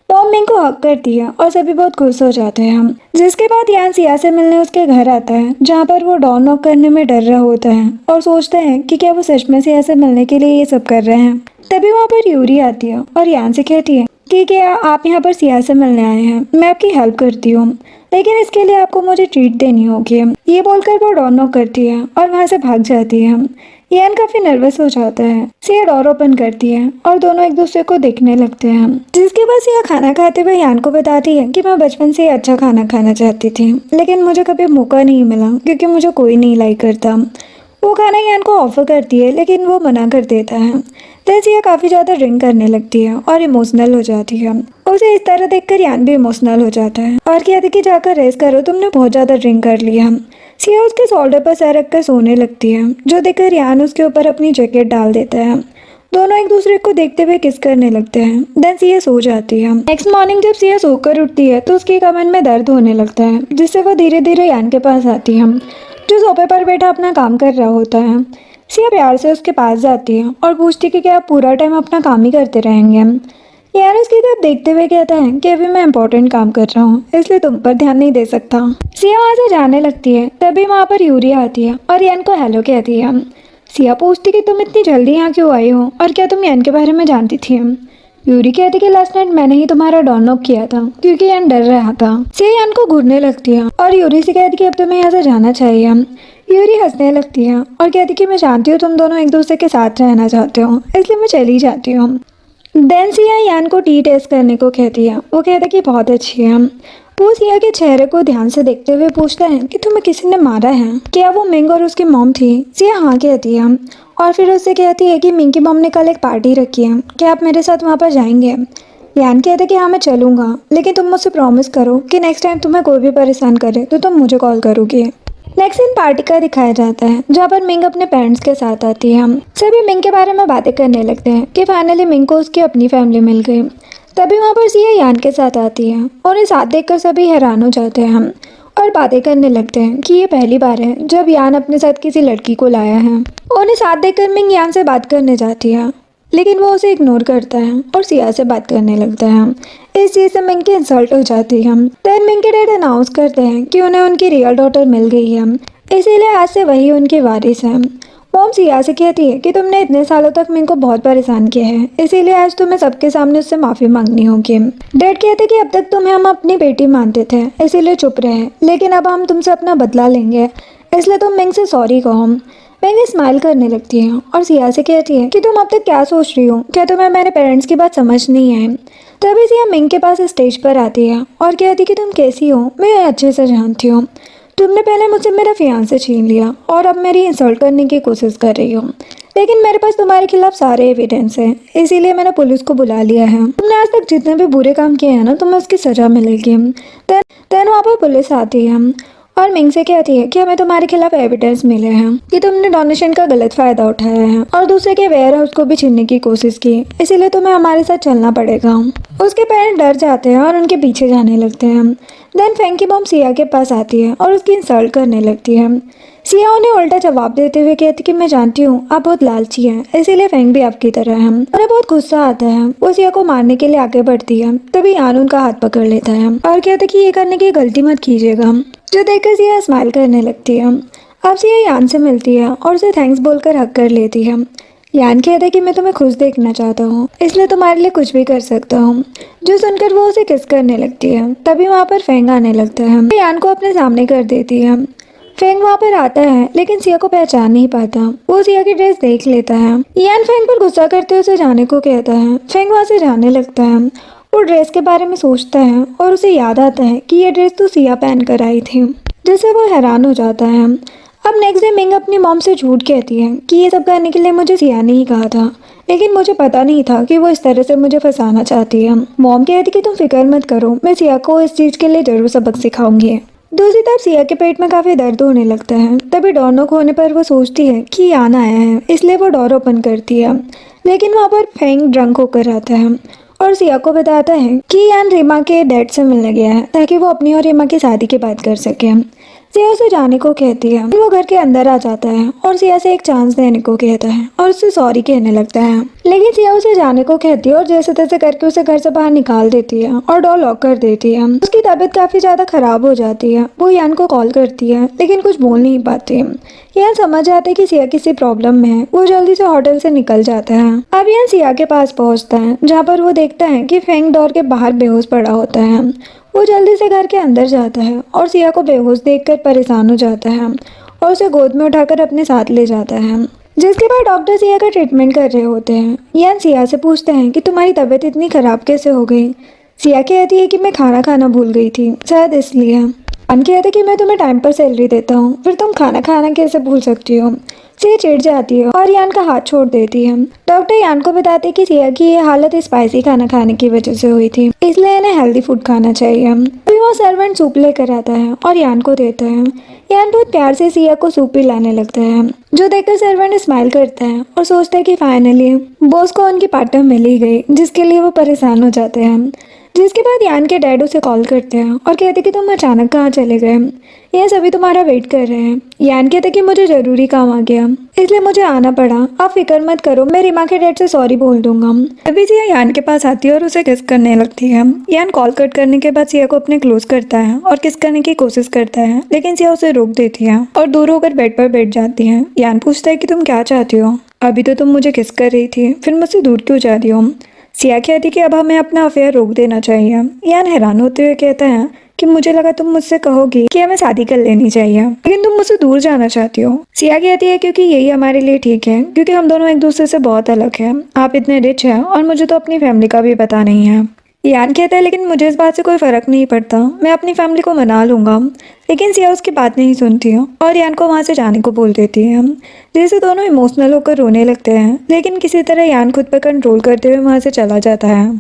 मॉम मिंग को हक करती है और सभी बहुत खुश हो जाते हैं। जिसके बाद यान सिया से मिलने उसके घर आता है, जहाँ पर वो डोर नॉक करने में डर रहा होता है और सोचता है कि क्या वो सच में सिया से मिलने के लिए ये सब कर रहे हैं। तभी वहाँ पर यूरी आती है और यान से कहती है कि क्या आप यहाँ पर सिया से मिलने आए हैं, मैं आपकी हेल्प करती हूँ, लेकिन इसके लिए आपको मुझे ट्रीट देनी होगी। ये बोलकर वो डोर नॉक करती है और वहाँ से भाग जाती है। यान काफी नर्वस हो जाता है। सिया डोर ओपन करती है और दोनों एक दूसरे को देखने लगते हैं। जिसके बाद सिया खाना खाते हुए यान को बताती है कि मैं बचपन से अच्छा खाना खाना चाहती थी, लेकिन मुझे कभी मौका नहीं मिला क्योंकि मुझे कोई नहीं लाइक करता। वो खाना यान को ऑफर करती है, लेकिन वो मना कर देता है। तो सिया काफी ज्यादा ड्रिंक करने लगती है और इमोशनल हो जाती है। उसे इस तरह देखकर यान भी इमोशनल हो जाता है और कहती कि जाकर रेस्ट करो, तुमने बहुत ज्यादा ड्रिंक कर लिया। सिया उसके शोल्डर पर सर रखकर सोने लगती है, जो देखकर यान उसके ऊपर अपनी जैकेट डाल देता है। दोनों एक दूसरे को देखते हुए किस करने लगते हैं। देन सिया सो जाती है। नेक्स्ट मॉर्निंग जब सिया सोकर उठती है तो उसकी कमर में दर्द होने लगता है, जिससे वो धीरे धीरे यान के पास आती है, जो सोफे पर बैठा अपना काम कर रहा होता है। सिया प्यार से उसके पास जाती है और पूछती है कि क्या आप पूरा टाइम अपना काम ही करते रहेंगे। यान उसकी तरफ देखते हुए कहता है कि अभी मैं इंपॉर्टेंट काम कर रहा हूँ, इसलिए तुम पर ध्यान नहीं दे सकता। सिया वहाँ से जाने लगती है। तभी वहाँ पर यूरी आती है और यान को हेलो कहती है। सिया पूछती कि तुम इतनी जल्दी यहाँ क्यों आई हो और क्या तुम यान के बारे में जानती थी। यूरी कहती कि लास्ट नाइट मैंने ही तुम्हारा डोर नॉक किया था क्योंकि यान डर रहा था। सिया यान को घूरने लगती है और यूरी से कहती कि अब तुम्हें यहाँ से जाना चाहिए। यूरी हंसने लगती है और कहती कि मैं जानती हूँ तुम दोनों एक दूसरे के साथ रहना चाहते हो, इसलिए मैं चली जाती हूँ। देन सिया यान को टी टेस्ट करने को कहती है। वो कहता है कि बहुत अच्छी है। वो सिया के चेहरे को ध्यान से देखते हुए पूछता है कि तुम्हें किसी ने मारा है, क्या वो मिंग और उसकी मॉम थी। सिया हाँ कहती है और फिर उससे कहती है कि मिंग की मॉम ने कल एक पार्टी रखी है, क्या आप मेरे साथ वहाँ पर जाएंगे। यान कहता है कि हाँ मैं चलूँगा, लेकिन तुम मुझसे प्रॉमिस करो कि नेक्स्ट टाइम तुम्हें कोई भी परेशान करे तो तुम मुझे कॉल करोगे। नेक्स्ट सीन पार्टी का दिखाया जाता है, जहाँ पर मिंग अपने पेरेंट्स के साथ आती है। सभी मिंग के बारे में बातें करने लगते हैं कि फाइनली मिंग को उसकी अपनी फैमिली मिल गई। तभी वहाँ पर सिया यान के साथ आती है और उन्हें साथ देखकर सभी हैरान हो जाते हैं और बातें करने लगते हैं कि ये पहली बार है जब यान अपने साथ किसी लड़की को लाया है। उन्हें साथ देखकर मिंग यान से बात करने जाती है, लेकिन वो उसे इग्नोर करता है और सिया से बात करने लगता है। इस चीज़ से मिंग की इंसल्ट हो जाती है। देन मिंग के डैड अनाउंस करते हैं कि उन्हें उनकी रियल डॉटर मिल गई है, इसीलिए आज से वही उनके वारिस हैं। मॉम सिया से कहती है कि तुमने इतने सालों तक मिंग को बहुत परेशान किया है, इसीलिए आज तुम्हें सबके सामने उससे माफ़ी मांगनी होगी। डैड कहते कि अब तक तुम्हें हम अपनी बेटी मानते थे, इसीलिए चुप रहे, लेकिन अब हम तुमसे अपना बदला लेंगे, इसलिए तुम मिंग से सॉरी कहो। मिंग स्माइल करने लगती है और सिया से कहती है कि तुम अब तक क्या सोच रही हो, क्या तुम्हें मेरे पेरेंट्स की बात समझ नहीं आई। तभी सिया मिंग के पास स्टेज पर आती है और कहती कि तुम कैसी हो, मैं अच्छे से जानती हूँ। तुमने पहले मुझसे मेरा फियांसे छीन लिया और अब मेरी इंसल्ट करने की कोशिश कर रही हो, लेकिन मेरे पास तुम्हारे खिलाफ सारे एविडेंस हैं, इसीलिए मैंने पुलिस को बुला लिया है। तुमने आज तक जितने भी बुरे काम किए हैं ना, तुम्हें उसकी सज़ा मिलेगी। देन वहाँ पर पुलिस आती है और मिंग से कहती है कि हमें तुम्हारे खिलाफ एविडेंस मिले हैं कि तुमने डोनेशन का गलत फायदा उठाया है और दूसरे के वेयर हाउस को भी छीनने की कोशिश की, इसीलिए तुम्हें हमारे साथ चलना पड़ेगा। उसके पेरेंट्स डर जाते हैं और उनके पीछे जाने लगते हैं। देन फेंग की मॉम सिया के पास आती है और उसकी इंसल्ट करने लगती है। सिया उन्हें उल्टा जवाब देते हुए कहती कि मैं जानती हूँ आप बहुत लालची हैं, इसीलिए फेंग भी आपकी तरह है। उन्हें बहुत गुस्सा आता है, वो सिया को मारने के लिए आगे बढ़ती है। तभी यान उनका हाथ पकड़ लेता है और कहता कि ये करने की गलती मत कीजिएगा, जो देखकर सिया स्माइल करने लगती है। अब सिया यान से मिलती है और उसे थैंक्स बोलकर हक कर लेती है। यान कहता है कि मैं तुम्हें खुश देखना चाहता हूँ, इसलिए तुम्हारे लिए कुछ भी कर सकता हूँ, जो सुनकर वो उसे किस करने लगती है। तभी वहाँ पर फेंग आने लगता है, यान को अपने सामने कर देती है। फेंग वहाँ पर आता है लेकिन सिया को पहचान नहीं पाता। वो सिया की ड्रेस देख लेता है। यान फेंग पर गुस्सा करते हुए उसे जाने को कहता है। फेंग वहाँ से जाने लगता है। वो ड्रेस के बारे में सोचता है और उसे याद आता है कि ये ड्रेस तो सिया पहन कर आई थी, जिससे वो हैरान हो जाता है। अब नेक्स्ट डे मिंग अपनी मॉम से झूठ कहती है कि ये सब करने के लिए मुझे सिया ने ही कहा था, लेकिन मुझे पता नहीं था कि वो इस तरह से मुझे फंसाना चाहती है। मॉम कहती कि तुम फिक्र मत करो, मैं सिया को इस चीज़ के लिए जरूर सबक सिखाऊंगी। दूसरी तरफ सिया के पेट में काफ़ी दर्द होने लगता है। तभी डोर नॉक होने पर वो सोचती है कि यान आया है, इसलिए वो डोर ओपन करती है, लेकिन वहाँ पर फेंग ड्रंक होकर आता है और सिया को बताता है कि यान रीमा के डैड से मिलने गया है ताकि वो अपनी और रीमा की शादी की बात कर सके। सिया उसे जाने को कहती है। वो घर के अंदर आ जाता है और सिया से एक चांस देने को कहता है और उससे सॉरी कहने लगता है, लेकिन सिया उसे जाने को कहती है और जैसे तैसे करके उसे घर से बाहर निकाल देती है और डोर लॉक कर देती है। उसकी तबीयत काफी ज्यादा खराब हो जाती है। वो यान को कॉल करती है लेकिन कुछ बोल नहीं पाती। यान समझ जाता है कि सिया किसी प्रॉब्लम में है। वो जल्दी से होटल से निकल जाता है। अब यान सिया के पास पहुंचता है, जहाँ पर वो देखता है कि फेंग डोर के बाहर बेहोश पड़ा होता है। वो जल्दी से घर के अंदर जाता है और सिया को बेहोश देखकर परेशान हो जाता है और उसे गोद में उठाकर अपने साथ ले जाता है। जिसके बाद डॉक्टर सिया का ट्रीटमेंट कर रहे होते हैं। यान सिया से पूछते हैं कि तुम्हारी तबीयत इतनी खराब कैसे हो गई। सिया कहती है कि मैं खाना खाना भूल गई थी, शायद इसलिए। यान कहता है कि मैं तुम्हें टाइम पर सैलरी देता हूँ, फिर तुम खाना खाना कैसे भूल सकती हो। सिया चिढ़ जाती है और यान का हाथ छोड़ देती है। डॉक्टर यान को बताते हैं कि सिया की ये हालत स्पाइसी खाना खाने की वजह से हुई थी, इसलिए इन्हें हेल्दी फूड खाना चाहिए। फिर वो सर्वेंट सूप लेकर आता है और यान को देता है। यान बहुत प्यार से सिया को सूप पिलाने लगता है, जो देखकर सर्वेंट स्माइल करता है और सोचता है कि फाइनली बॉस को उनकी पार्टनर मिल ही गई, जिसके लिए वो परेशान हो जाते हैं। जिसके बाद यान के डैड उसे कॉल करते हैं और कहते कि तुम अचानक कहाँ चले गए, ये सभी तुम्हारा वेट कर रहे हैं। यान कहते कि मुझे जरूरी काम आ गया, इसलिए मुझे आना पड़ा। आप फिक्र मत करो, मैं रीमा के डैड से सॉरी बोल दूंगा। अभी सिया यान के पास आती है और उसे किस करने लगती है। यान कॉल कट करने के बाद सिया को अपने क्लोज करता है और किस करने की कोशिश करता है, लेकिन सिया उसे रोक देती है और दूर होकर बेड पर बैठ जाती है। यान पूछता है कि तुम क्या चाहती हो, अभी तो तुम मुझे किस कर रही थी, फिर मुझसे दूर क्यों जा रही हो। सिया कहती कि अब हमें अपना अफेयर रोक देना चाहिए। यान हैरान होते हुए कहता है कि मुझे लगा तुम मुझसे कहोगी कि हमें शादी कर लेनी चाहिए, लेकिन तुम मुझसे दूर जाना चाहती हो। सिया कहती है क्योंकि यही हमारे लिए ठीक है, क्योंकि हम दोनों एक दूसरे से बहुत अलग हैं। आप इतने रिच हैं और मुझे तो अपनी फैमिली का भी पता नहीं है। यान कहता है लेकिन मुझे इस बात से कोई फर्क नहीं पड़ता, मैं अपनी फैमिली को मना लूंगा। लेकिन सिया उसकी बात नहीं सुनती है और यान को वहाँ से जाने को बोल देती है। जैसे दोनों इमोशनल होकर रोने लगते हैं, लेकिन किसी तरह यान खुद पर कंट्रोल करते हुए वहाँ से चला जाता है।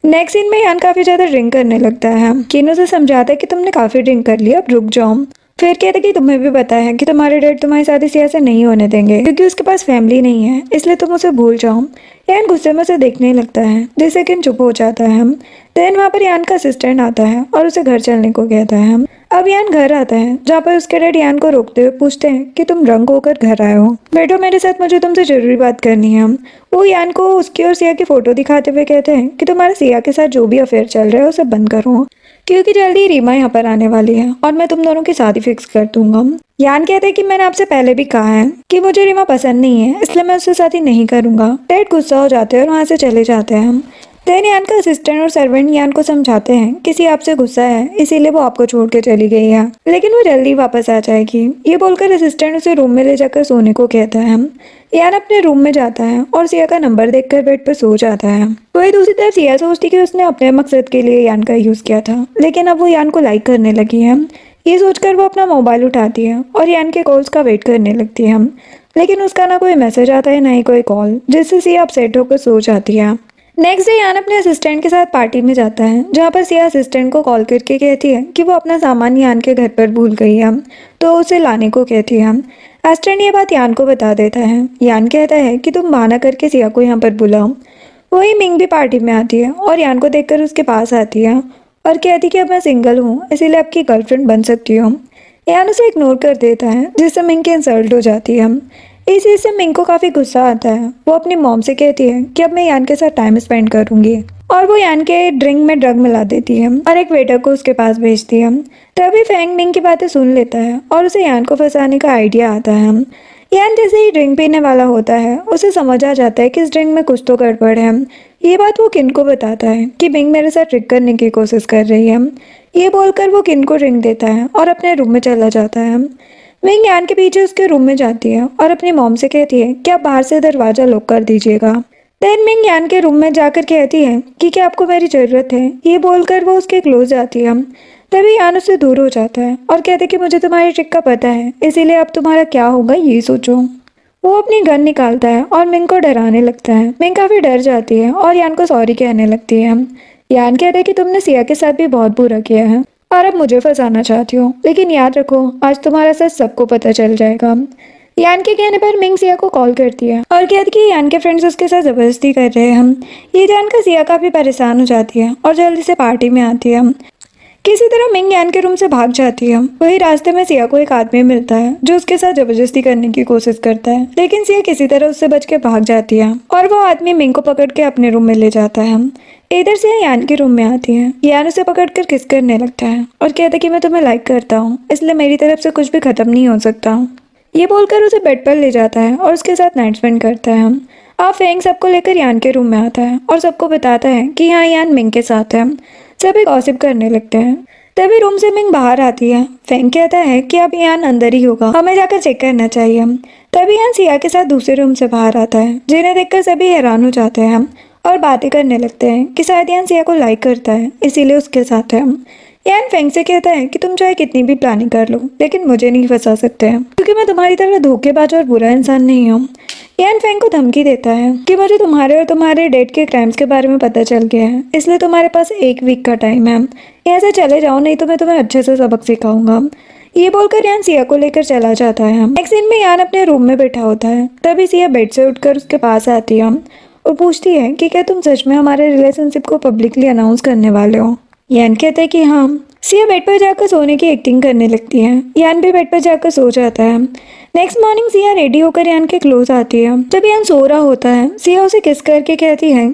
नेक्स्ट सीन में यान काफी ज्यादा ड्रिंक करने लगता है। किन उसे समझाता है कि तुमने काफी ड्रिंक कर लिया, अब रुक जाओ। फिर कहते कि तुम्हें भी पता है कि तुम्हारे डैड तुम्हारी शादी सिया से नहीं होने देंगे क्योंकि उसके पास फैमिली नहीं है, इसलिए तुम उसे भूल जाओ। यान गुस्से में उसे देखने लगता है, जिससे कि चुप हो जाता है। देन वहाँ पर यान का असिस्टेंट आता है और उसे घर चलने को कहता है। अब यान घर आता है, जहाँ पर उसके डैड यान को रोकते हुए पूछते हैं कि तुम ड्रंक होकर घर आए हो, बैठो मेरे साथ, मुझे तुमसे जरूरी बात करनी है। वो यान को उसकी और सिया की फोटो दिखाते हुए कहते हैं कि तुम्हारे सिया के साथ जो भी अफेयर चल रहा है उसे बंद करो, क्योंकि जल्दी रीमा यहाँ पर आने वाली है और मैं तुम दोनों की शादी फिक्स कर दूंगा। यान कहते हैं कि मैंने आपसे पहले भी कहा है कि मुझे रीमा पसंद नहीं है, इसलिए मैं उससे शादी नहीं करूंगा। डैड गुस्सा हो जाते हैं और वहाँ से चले जाते हैं। देन यान का असिस्टेंट और सर्वेंट यान को समझाते हैं कि सिया आपसे गुस्सा है, इसीलिए वो आपको छोड़ के चली गई है, लेकिन वो जल्दी वापस आ जाएगी। ये बोलकर असिस्टेंट उसे रूम में ले जाकर सोने को कहता है। यान अपने रूम में जाता है और सिया का नंबर देखकर बेड पर सो जाता है। वही दूसरी तरफ सिया सोचती कि उसने अपने मकसद के लिए यान का यूज किया था, लेकिन अब वो यान को लाइक करने लगी है। ये सोचकर वो अपना मोबाइल उठाती है और यान के कॉल्स का वेट करने लगती है, लेकिन उसका ना कोई मैसेज आता है ना ही कोई कॉल, जिससे सिया अपसेट होकर सो जाती है। नेक्स्ट डे यान अपने असिस्टेंट के साथ पार्टी में जाता है, जहाँ पर सिया असिस्टेंट को कॉल करके कहती है कि वो अपना सामान यान के घर पर भूल गई है, तो उसे लाने को कहती है। असिस्टेंट ये बात यान को बता देता है। यान कहता है कि तुम बहाना करके सिया को यहाँ पर बुलाओ। वही मिंग भी पार्टी में आती है और यान को देखकर उसके पास आती है और कहती है कि अब मैं सिंगल हूँ, इसीलिए आपकी गर्लफ्रेंड बन सकती हूँ। यान उसे इग्नोर कर देता है, जिससे मिंग की इंसल्ट हो जाती है। इस चीज़ से मिंग को काफ़ी गुस्सा आता है। वो अपनी मॉम से कहती है कि अब मैं यान के साथ टाइम स्पेंड करूंगी, और वो यान के ड्रिंक में ड्रग मिला देती है और एक वेटर को उसके पास भेजती है। तभी फैंग मिंग की बातें सुन लेता है और उसे यान को फंसाने का आइडिया आता है। यान जैसे ही ड्रिंक पीने वाला होता है, उसे समझ आ जाता है कि इस ड्रिंक में कुछ तो गड़बड़ है। ये बात वो किन को बताता है कि मिंग मेरे साथ ट्रिक करने की कोशिश कर रही है। ये बोलकर वो किन को ड्रिंक देता है और अपने रूम में चला जाता है। मिंग यान के पीछे उसके रूम में जाती है और अपनी मॉम से कहती है कि आप बाहर से दरवाजा लॉक कर दीजिएगा। देन मिंग यान के रूम में जाकर कहती है कि क्या आपको मेरी जरूरत है। ये बोलकर वो उसके क्लोज जाती है। तभी यान उससे दूर हो जाता है और कहते कि मुझे तुम्हारी ट्रिक का पता है, इसीलिए अब तुम्हारा क्या होगा ये सोचो। वो अपनी गन निकालता है और मिंग को डराने लगता है। मिंग काफी डर जाती है और यान को सॉरी कहने लगती है। यान कहता है कि तुमने सिया के साथ भी बहुत बुरा किया है और अब मुझे फंसाना चाहती हो, लेकिन याद रखो आज तुम्हारा सच सबको पता चल जाएगा। यान के कहने पर मिंग सिया को कॉल करती है और कहती कि यान के फ्रेंड्स उसके साथ जबरदस्ती कर रहे हैं। ये जानकर सिया काफी परेशान हो जाती है और जल्दी से पार्टी में आती है। किसी तरह मिंग यान के रूम से भाग जाती है। वही रास्ते में सिया को एक आदमी मिलता है जो उसके साथ जबरदस्ती करने की कोशिश करता है, लेकिन सिया किसी तरह उससे बच के भाग जाती है और वो आदमी मिंग को पकड़ के अपने रूम में ले जाता है। इधर से यान के रूम में आती है। यान उसे पकड़कर किस करने लगता है और कहता है कि मैं तुम्हें लाइक करता हूँ, इसलिए मेरी तरफ से कुछ भी खत्म नहीं हो सकता। ये बोलकर उसे बेड पर ले जाता है और उसके साथ नाइट स्पेंड करता है। अब फेंग सबको लेकर यान के रूम में आता है और सबको बताता है कि हाँ यान मिंग के साथ है। सभी गॉसिप करने लगते हैं। तभी रूम से मिंग बाहर आती है। फेंग कहता है कि अब यान अंदर ही होगा, हमें जाकर चेक करना चाहिए। तभी यान सिया के साथ दूसरे रूम से बाहर आता है, जिन्हें देखकर सभी हैरान हो जाते हैं और बातें करने लगते हैं कि शायद यान सिया को लाइक करता है, इसीलिए उसके साथ है। यान फेंग से कहता है कि तुम चाहे कितनी भी प्लानिंग कर लो, लेकिन मुझे नहीं फंसा सकते क्योंकि मैं तुम्हारी तरह धोखेबाज और बुरा इंसान नहीं हूँ। यान फेंग को धमकी देता है कि मुझे तुम्हारे और तुम्हारे डेट के क्राइम्स के बारे में पता चल गया है, इसलिए तुम्हारे पास 1 वीक का टाइम है। यहाँ से चले जाओ, नहीं तो मैं तुम्हें अच्छे से सबक सिखाऊंगा। ये बोलकर यान सिया को लेकर चला जाता है। नेक्स्ट सीन में यान अपने रूम में बैठा होता है। तभी सिया बेड से उठकर उसके पास आती है और पूछती है कि क्या तुम सच में हमारे रिलेशनशिप को पब्लिकली अनाउंस करने वाले हो। यान कहता है कि हाँ। सिया बेड पर जाकर सोने की एक्टिंग करने लगती है। यान भी बेड पर जाकर सो जाता है। नेक्स्ट मॉर्निंग सिया रेडी होकर यान के क्लोज आती है। जब यान सो रहा होता है, सिया उसे किस करके कहती है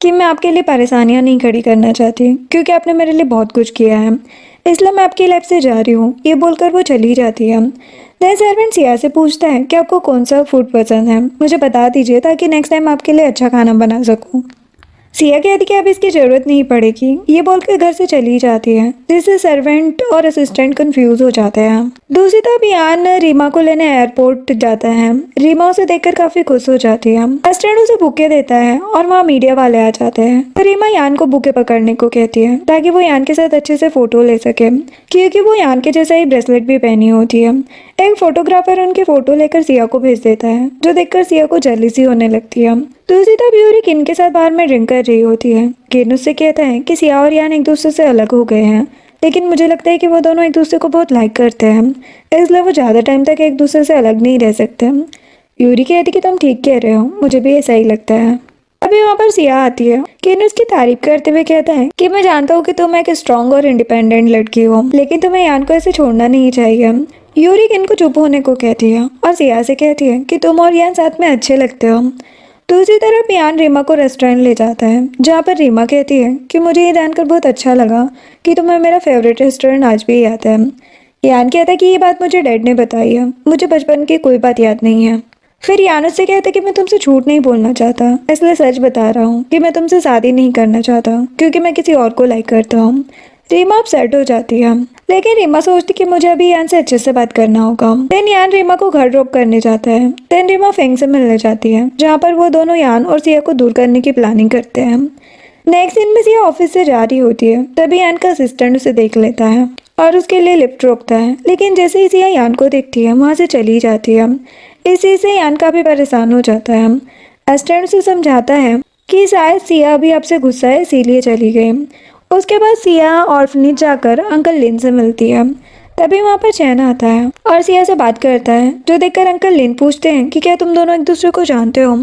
कि मैं आपके लिए परेशानियां नहीं खड़ी करना चाहती, क्योंकि आपने मेरे लिए बहुत कुछ किया है, इसलिए मैं आपकी लाइफ से जा रही हूँ। ये बोलकर वो चली जाती है। देन सर्वेंट सिया से पूछता है कि आपको कौन सा फूड पसंद है, मुझे बता दीजिए ताकि नेक्स्ट टाइम आपके लिए अच्छा खाना बना सकूँ। सिया कहती कि अब इसकी जरूरत नहीं पड़ेगी। ये बोलकर घर से चली जाती है, जिससे सर्वेंट और असिस्टेंट कंफ्यूज हो जाते हैं। दूसरी तरफ यान रीमा को लेने एयरपोर्ट जाता है। रीमा उसे देखकर काफी खुश हो जाती है। असिस्टेंट उसे बुके देता है और वहाँ मीडिया वाले आ जाते हैं। तो रीमा यान को बुके पकड़ने को कहती है ताकि वो यान के साथ अच्छे से फोटो ले सके, क्योंकि वो यान के जैसा ही ब्रेसलेट भी पहनी होती है। एक फोटोग्राफर उनकी फोटो लेकर सिया को भेज देता है, जो देखकर सिया को जेलसी होने लगती है। दूसरी तरफ यूरी किन के साथ बाहर में ड्रिंक कर रही होती है। किन उससे कहता है कि सिया और यान एक दूसरे से अलग हो गए हैं, लेकिन मुझे लगता है कि वो दोनों एक दूसरे को बहुत लाइक करते हैं, इसलिए वो ज़्यादा टाइम तक एक दूसरे से अलग नहीं रह सकते। यूरी कहती कि तुम ठीक कह रहे हो, मुझे भी ऐसा ही लगता है। अभी वहाँ पर सिया आती है। केन उसकी तारीफ करते हुए कहता है कि मैं जानता हूँ कि तुम एक स्ट्रॉन्ग और इंडिपेंडेंट लड़की हो, लेकिन तुम्हें यान को ऐसे छोड़ना नहीं चाहिए। यूरी केन को चुप होने को कहती है और सिया से कहती है कि तुम और यान साथ में अच्छे लगते हो। दूसरी तरफ यान रीमा को रेस्टोरेंट ले जाता है, जहाँ पर रीमा कहती है कि मुझे ये जानकर बहुत अच्छा लगा कि तुम्हें मेरा फेवरेट रेस्टोरेंट आज भी याद है। यान कहता है कि ये बात मुझे डैड ने बताई है, मुझे बचपन की कोई बात याद नहीं है। फिर यान उससे कहता है कि मैं तुमसे झूठ नहीं बोलना चाहता, इसलिए सच बता रहा हूँ कि मैं तुमसे शादी नहीं करना चाहता क्योंकि मैं किसी और को लाइक करता हूँ। रीमा अपसेट हो जाती है, लेकिन रीमा सोचती कि मुझे अभी यान से अच्छे से बात करना होगा। देन यान रीमा को घर ड्रॉप करने जाता है। देन रीमा फेंग से मिलने जाती है, जहाँ पर वो दोनों यान और सिया को दूर करने की प्लानिंग करते हैं। नेक्स्ट दिन में सिया ऑफिस से जा रही होती है, तभी यान का असिस्टेंट उसे देख लेता है और उसके लिए लिफ्ट रोकता है, लेकिन जैसे ही सिया यान को देखती है वहाँ से चली जाती है। इस चीज़ से यान काफ़ी परेशान हो जाता है। असिस्टेंट उसे समझाता है कि शायद सिया अभी आपसे गुस्सा है इसीलिए चली गई। उसके बाद सिया ऑर्फनेज जाकर अंकल लिन से मिलती है। तभी वहाँ पर चैन आता है और सिया से बात करता है, जो देखकर अंकल लिन पूछते हैं कि क्या तुम दोनों एक दूसरे को जानते हो।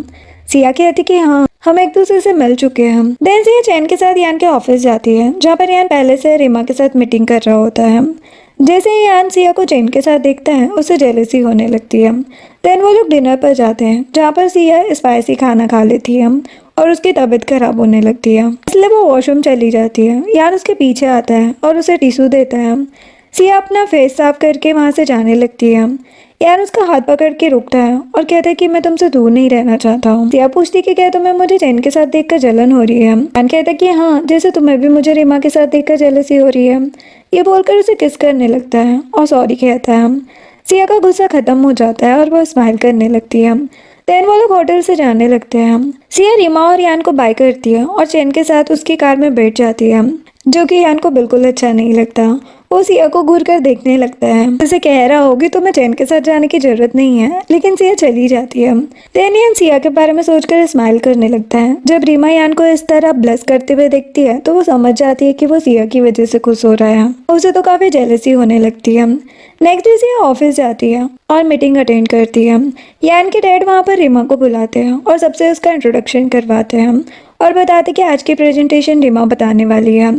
सिया कहती कि हाँ, हम एक दूसरे से मिल चुके हैं। देन सिया चैन के साथ यान के ऑफिस जाती है, जहाँ पर यान पहले से रीमा के साथ मीटिंग कर रहा होता है। जैसे ही यान सिया को चैन के साथ देखता है, उसे जेलसी होने लगती है। देन वो लोग डिनर पर जाते हैं, जहाँ पर सिया स्पाइसी खाना खा लेती है और उसकी तबीयत खराब होने लगती है, इसलिए वो वॉशरूम चली जाती है। यान उसके पीछे आता है और उसे टिश्यू देता है। सिया अपना फेस साफ करके वहाँ से जाने लगती है। यान उसका हाथ पकड़ के रुकता है और कहता है कि मैं तुमसे दूर नहीं रहना चाहता हूँ। सिया पूछती कि क्या तुम्हें मुझे चैन के साथ देखकर जलन हो रही है। यान कहता है कि हाँ, जैसे तुम्हें भी मुझे रीमा के साथ देखकर जेलसी हो रही है। ये बोलकर उसे किस करने लगता है और सॉरी कहता है। सिया का गुस्सा खत्म हो जाता है और वह स्माइल करने लगती है। देन वो लोग होटल से जाने लगते हैं। सिया रीमा और यान को बाय करती है और चैन के साथ उसकी कार में बैठ जाती है, जो कि यान को बिल्कुल अच्छा नहीं लगता। वो सिया को घूर कर देखने लगता है, उसे कह रहा होगी तुम्हें चैन के साथ जाने की जरूरत नहीं है, लेकिन सिया चली जाती है। देन यान सिया के बारे में सोचकर स्माइल करने लगता है। जब रीमा यान को इस तरह ब्लश करते हुए देखती है तो वो समझ जाती है कि वो सिया की वजह से खुश हो रहा है। उसे तो काफी जेलसी होने लगती है। नेक्स्ट डे सिया ऑफिस जाती है और मीटिंग अटेंड करती है। यान के डैड वहाँ पर रीमा को बुलाते हैं और सबसे उसका इंट्रोडक्शन करवाते हैं और बताते कि आज की प्रेजेंटेशन रीमा बताने वाली है।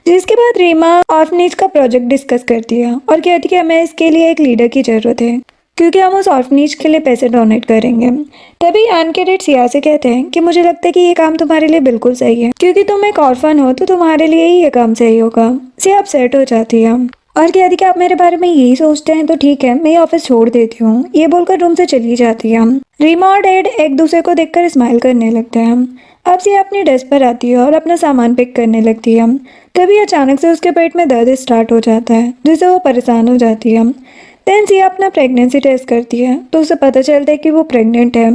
जिसके बाद रीमा ऑर्फनेज का प्रोजेक्ट डिस्कस करती है और कहती है कि हमें इसके लिए एक लीडर की ज़रूरत है, क्योंकि हम उस ऑर्फनेज के लिए पैसे डोनेट करेंगे। तभी यान के डैड सिया से कहते हैं कि मुझे लगता है कि ये काम तुम्हारे लिए बिल्कुल सही है, क्योंकि तुम एक ऑर्फन हो तो तुम्हारे लिए ही ये काम सही होगा। सिया अपसेट हो जाती है और कहती कि आप मेरे बारे में यही सोचते हैं तो ठीक है, मैं ये ऑफिस छोड़ देती हूँ। ये बोलकर रूम से चली जाती है। रीमा और डैड एक दूसरे को देखकर स्माइल करने लगते हैं। अब सिया अपनी डेस्क पर आती है और अपना सामान पिक करने लगती है। तभी अचानक से उसके पेट में दर्द स्टार्ट हो जाता है, जिससे वो परेशान हो जाती है। देन सिया अपना प्रेगनेंसी टेस्ट करती है तो उसे पता चलता है कि वो प्रेग्नेंट है।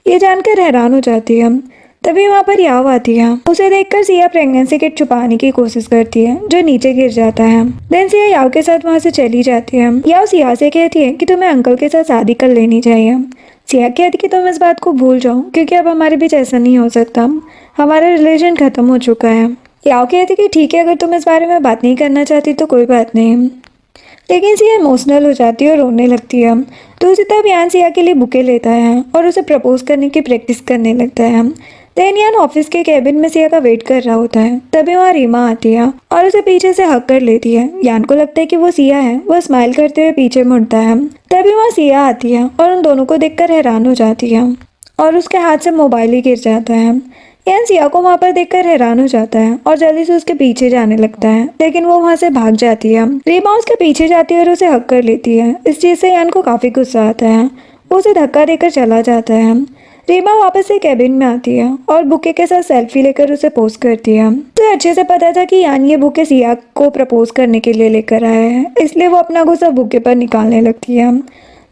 ये जानकर हैरान हो जाती है। तभी वहाँ पर याव आती है। उसे देखकर सिया प्रेगनेंसी किट छुपाने की कोशिश करती है, जो नीचे गिर जाता है। देन सिया याव के साथ वहाँ से चली जाती है। याव सिया से कहती है कि तुम्हें अंकल के साथ शादी कर लेनी चाहिए। सिया कहती कि तुम इस बात को भूल जाओ, क्योंकि अब हमारे बीच ऐसा नहीं हो सकता, हमारा रिलेशन खत्म हो चुका है। याव कहती कि ठीक है, अगर तुम इस बारे में बात नहीं करना चाहती तो कोई बात नहीं। लेकिन सिया इमोशनल हो जाती है और रोने लगती है। तो उसी तरह यान सिया के लिए बुके लेता है और उसे प्रपोज करने की प्रैक्टिस करने लगता है। देन यान ऑफिस के कैबिन में सिया का वेट कर रहा होता है। तभी वहाँ रीमा आती है और उसे पीछे से हक कर लेती है। यान को लगता है कि वो सिया है। वो स्माइल करते हुए पीछे मुड़ता है। तभी वहाँ सिया आती है और उन दोनों को देखकर हैरान हो जाती है और उसके हाथ से मोबाइल ही गिर जाता है। यान सिया को वहाँ पर देखकर हैरान हो जाता है और जल्दी से उसके पीछे जाने लगता है, लेकिन वो वहाँ से भाग जाती है। रीमा उसके पीछे जाती है और उसे हक कर लेती है। इस चीज़ से यान को काफ़ी गुस्सा आता है। वो उसे धक्का देकर चला जाता है। रीमा वापस से कैबिन में आती है और बुके के साथ सेल्फी लेकर उसे पोस्ट करती है। उसे अच्छे से पता था कि यान ये बुके सिया को प्रपोज करने के लिए लेकर आया है, इसलिए वो अपना गुस्सा बुके पर निकालने लगती है।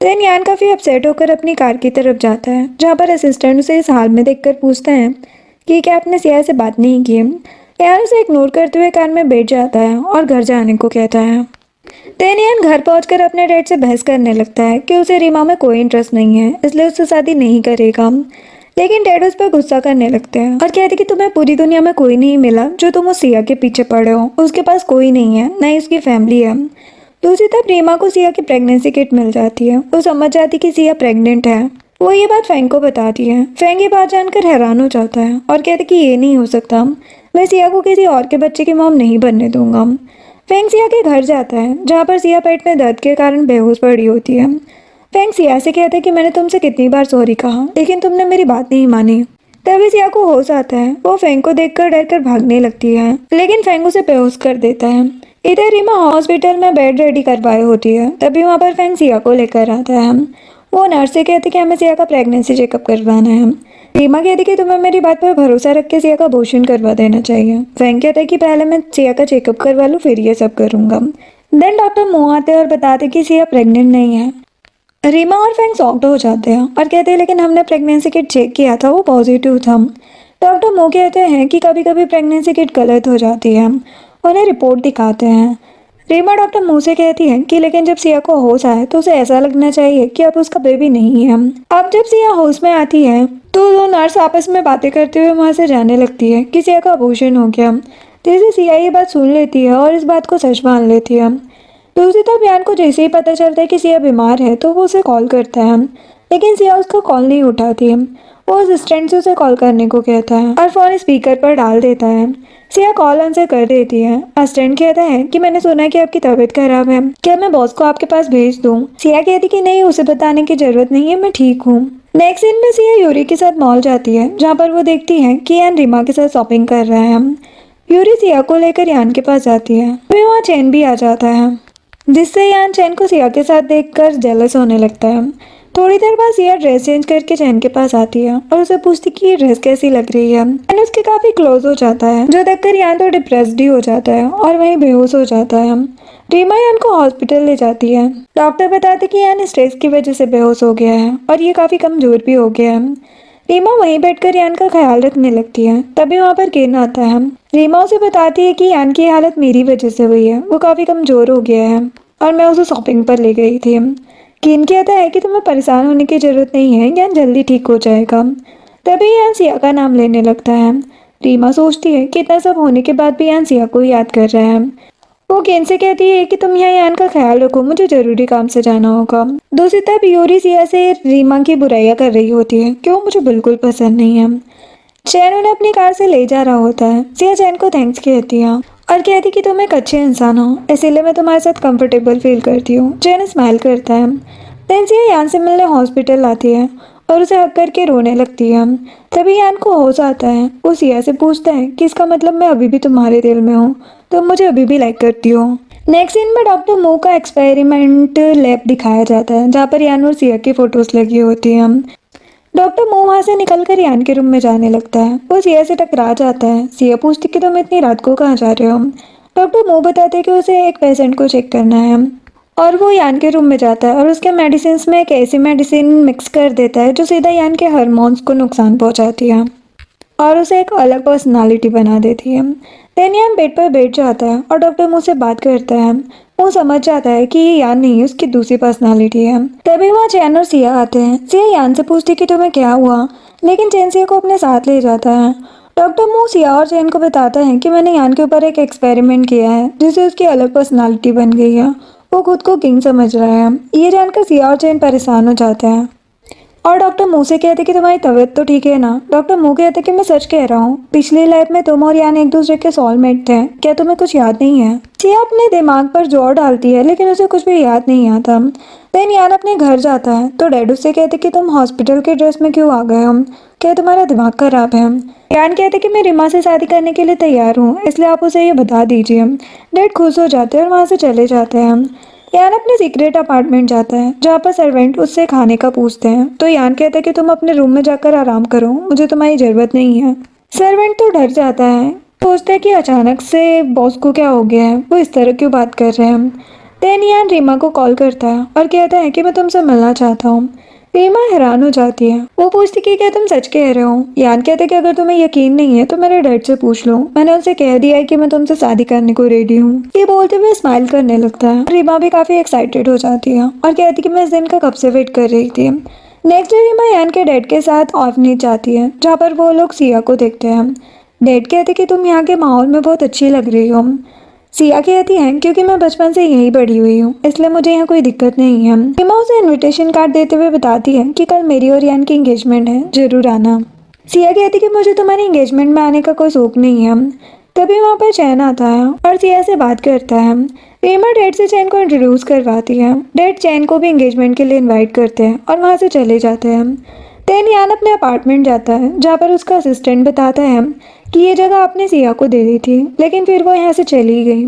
देन यान काफ़ी अपसेट होकर अपनी कार की तरफ जाता है, जहाँ पर असिस्टेंट उसे इस हाल में देखकर पूछते हैं कि क्या आपने सिया से बात नहीं की। यान उसे इग्नोर करते हुए कार में बैठ जाता है और घर जाने को कहता है। देन यान घर पहुंचकर अपने डैड से बहस करने लगता है कि उसे रीमा में कोई इंटरेस्ट नहीं है, इसलिए उससे शादी नहीं करेगा। लेकिन डैड उस पर गुस्सा करने लगते हैं और कहते कि तुम्हें पूरी दुनिया में कोई नहीं मिला जो तुम उस सिया के पीछे पड़े हो। उसके पास कोई नहीं है, न ही उसकी फैमिली है। दूसरी तरफ रीमा को सिया की प्रेगनेंसी किट मिल जाती है। वो समझ जाती कि सिया प्रेग्नेंट है। वो ये बात फैंग को बताती है। फैंग ये बात जानकर हैरान हो जाता है और कहते कि ये नहीं हो सकता, मैं सिया को किसी और के बच्चे की मॉम नहीं बनने दूंगा। फैंग सिया के घर जाता है जहाँ पर सिया पेट में दर्द के कारण बेहोश पड़ी होती है। फैंग सिया से कहता है कि मैंने तुमसे कितनी बार सॉरी कहा लेकिन तुमने मेरी बात नहीं मानी। तभी सिया को होश आता है। वो फैंग को देखकर डरकर भागने लगती है लेकिन फैंग उसे बेहोश कर देता है। इधर रीमा हॉस्पिटल में बेड रेडी करवाए होती है। तभी वहाँ पर फैंग सिया को लेकर आता है। वो नर्स से कहती कि हमें सिया का प्रेगनेंसी चेकअप करवाना है। रीमा कहती कि तुम्हें मेरी बात पर भरोसा रख के सिया का अबॉर्शन करवा देना चाहिए। फैंग कहता है कि पहले मैं सिया का चेकअप करवा लूँ फिर ये सब करूँगा। देन डॉक्टर मुँह आते और बताते कि सिया प्रेग्नेंट नहीं है। रीमा और फैंग शॉक्ड हो जाते हैं और कहते हैं लेकिन हमने प्रेगनेंसी किट चेक किया था, वो पॉजिटिव था। डॉक्टर मुँह कहते हैं कि कभी कभी प्रेगनेंसी किट गलत हो जाती है। उन्हें रिपोर्ट दिखाते हैं। रीमा डॉक्टर मुँह से कहती है कि लेकिन जब सिया को होश आए तो उसे ऐसा लगना चाहिए कि अब उसका बेबी नहीं है। अब जब सिया होश में आती है तो दो नर्स आपस में बातें करते हुए वहाँ से जाने लगती है कि सिया का अबॉर्शन हो गया। जैसे सिया ये बात सुन लेती है और इस बात को सच मान लेती है। दूसरी तरफ यान को जैसे ही पता चलता है कि सिया बीमार है तो वो उसे कॉल करता है लेकिन सिया उसका कॉल नहीं उठाती। वो असिस्टेंट से उसे कॉल करने को कहता है और फोन स्पीकर पर डाल देता है। सिया कॉल आंसर कर देती है। असिस्टेंट कहता है कि मैंने सुना है कि आपकी तबीयत खराब है, क्या मैं बॉस को आपके पास भेज दूं? सिया कहती कि नहीं, उसे बताने की जरूरत नहीं है, मैं ठीक हूँ। नेक्स्ट सीन में सिया यूरी के साथ मॉल जाती है जहाँ पर वो देखती है कि यान रीमा के साथ शॉपिंग कर रहा है। यूरी सिया को लेकर यान के पास जाती है। फिर वहाँ चैन भी आ जाता है जिससे यान चैन को सिया के साथ देखकर जेलस होने लगता है। थोड़ी देर बाद सिया ड्रेस चेंज करके चैन के पास आती है और उसे पूछती कि ये ड्रेस कैसी लग रही है। चैन उसके काफी क्लोज हो जाता है जो देखकर यान तो डिप्रेस्ड ही हो जाता है और वहीं बेहोश हो जाता है। रीमा यान को हॉस्पिटल ले जाती है। डॉक्टर बताते कि यान स्ट्रेस की वजह से बेहोश हो गया है और ये काफी कमजोर भी हो गया है। रीमा वहीं बैठकर यान का ख्याल रखने लगती है। तभी वहाँ पर किन आता है। रीमा उसे बताती है कि यान की हालत मेरी वजह से हुई है, वो काफी कमजोर हो गया है और मैं उसे शॉपिंग पर ले गई थी। किन कहता है कि तुम्हें परेशान होने की जरूरत नहीं है, यान जल्दी ठीक हो जाएगा। तभी यान सिया का नाम लेने लगता है। रीमा सोचती है कि इतना सब होने के बाद भी यान सिया को याद कर रहा है। वो किन से कहती है कि तुम यहाँ यान का ख्याल रखो, मुझे जरूरी काम से जाना होगा। दूसरी तरफ यूरी सिया से रीमा की बुराइयां कर रही होती है कि वो मुझे बिल्कुल पसंद नहीं है। चैन उन्हें अपनी कार से ले जा रहा होता है। सिया चैन को थैंक्स कहती है और कहती कि तुम एक अच्छे इंसान हो, इसीलिए मैं तुम्हारे साथ कंफर्टेबल फील करती हूँ। चैन स्माइल करता है। देन सिया यान से मिलने हॉस्पिटल आती है और उसे हक करके रोने लगती है। तभी यान को होश आता है। वो सिया से पूछता है कि इसका मतलब मैं अभी भी तुम्हारे दिल में हूँ, तुम मुझे अभी भी लाइक करती हो। नेक्स्ट सीन में डॉक्टर मो का एक्सपेरिमेंट लैब दिखाया जाता है जहाँ पर यान और सिया की फोटोज लगी होती हैं। डॉक्टर मो वहाँ से निकलकर यान के रूम में जाने लगता है। वो सिया से टकरा जाता है। सिया पूछती कि तुम इतनी रात को कहाँ जा रहे हो। डॉक्टर मो बताते कि उसे एक पेशेंट को चेक करना है और वो यान के रूम में जाता है और उसके मेडिसिन में एक ऐसी मेडिसिन मिक्स कर देता है जो सीधा यान के हार्मोन्स को नुकसान पहुंचाती है और उसे एक अलग पर्सनालिटी बना देती है। देन यान बेड पर बैठ जाता है और डॉक्टर मुझसे बात करता है। वो समझ जाता है कि ये यान नहीं, उसकी दूसरी पर्सनालिटी है। तभी वहाँ चैन और सिया आते हैं। सिया यान से पूछती कि तुम्हें क्या हुआ, लेकिन चैन सिया को अपने साथ ले जाता है। डॉक्टर मो सिया और चैन को बताता है कि मैंने यान के ऊपर एक एक्सपेरिमेंट किया है जिससे उसकी अलग पर्सनालिटी बन गई है। वो खुद को किंग समझ रहा है। ये जानकर सिया और चैन परेशान हो जाते हैं और डॉक्टर मुँह से कहते कि तुम्हारी तबीयत तो ठीक है ना। डॉक्टर मुँह कहते कि मैं सच कह रहा हूँ, पिछली लाइफ में तुम और यान एक दूसरे के सोलमेट थे, क्या तुम्हें कुछ याद नहीं है? सिया अपने दिमाग पर जोर डालती है लेकिन उसे कुछ भी याद नहीं आता। देन यान अपने घर जाता है तो डैड उससे कहते कि तुम हॉस्पिटल के ड्रेस में क्यों आ गए हो, क्या तुम्हारा दिमाग खराब है? यान कहते कि मैं रीमा से शादी करने के लिए तैयार हूँ, इसलिए आप उसे ये बता दीजिए। डैड खुश हो जाते हैं और वहाँ से चले जाते हैं। यान अपने सीक्रेट अपार्टमेंट जाता है जहाँ पर सर्वेंट उससे खाने का पूछते हैं तो यान कहता है कि तुम अपने रूम में जाकर आराम करो, मुझे तुम्हारी जरूरत नहीं है। सर्वेंट तो डर जाता है, सोचता है कि अचानक से बॉस को क्या हो गया है, वो इस तरह क्यों बात कर रहे हैं। देन यान रीमा को कॉल करता है और कहता है कि मैं तुमसे मिलना चाहता हूँ। रीमा हैरान हो जाती है। वो पूछती कि क्या तुम सच कह रहे हो? यान कहते कि अगर तुम्हें यकीन नहीं है तो मेरे डैड से पूछ लो, मैंने उनसे कह दिया है कि मैं तुमसे शादी करने को रेडी हूँ। ये बोलते हुए स्माइल करने लगता है। रीमा भी काफी एक्साइटेड हो जाती है और कहती कि मैं इस दिन का कब से वेट कर रही थी। नेक्स्ट डे रीमा यान के डैड के साथ ऑर्फनेज जाती है जहाँ पर वो लोग सिया को देखते हैं। डैड कहते कि तुम यहाँ के माहौल में बहुत अच्छी लग रही हो। सिया कहती है क्योंकि मैं बचपन से यहीं बड़ी हुई हूँ इसलिए मुझे यहाँ कोई दिक्कत नहीं है। रीमा उसे इनविटेशन कार्ड देते हुए बताती है कि कल मेरी और यान की एंगेजमेंट है, जरूर आना। सिया कहती कि मुझे तुम्हारी एंगेजमेंट में आने का कोई शौक नहीं है। तभी वहाँ पर चैन आता है और सिया से बात करता है। रीमा डैड से चैन को इंट्रोड्यूस करवाती है। डैड चैन को भी एंगेजमेंट के लिए इनवाइट करते हैं और वहाँ से चले जाते हैं। देन यान अपने अपार्टमेंट जाता है जहाँ पर उसका असिस्टेंट बताता है कि ये जगह आपने सिया को दे दी थी लेकिन फिर वो यहाँ से चली गई।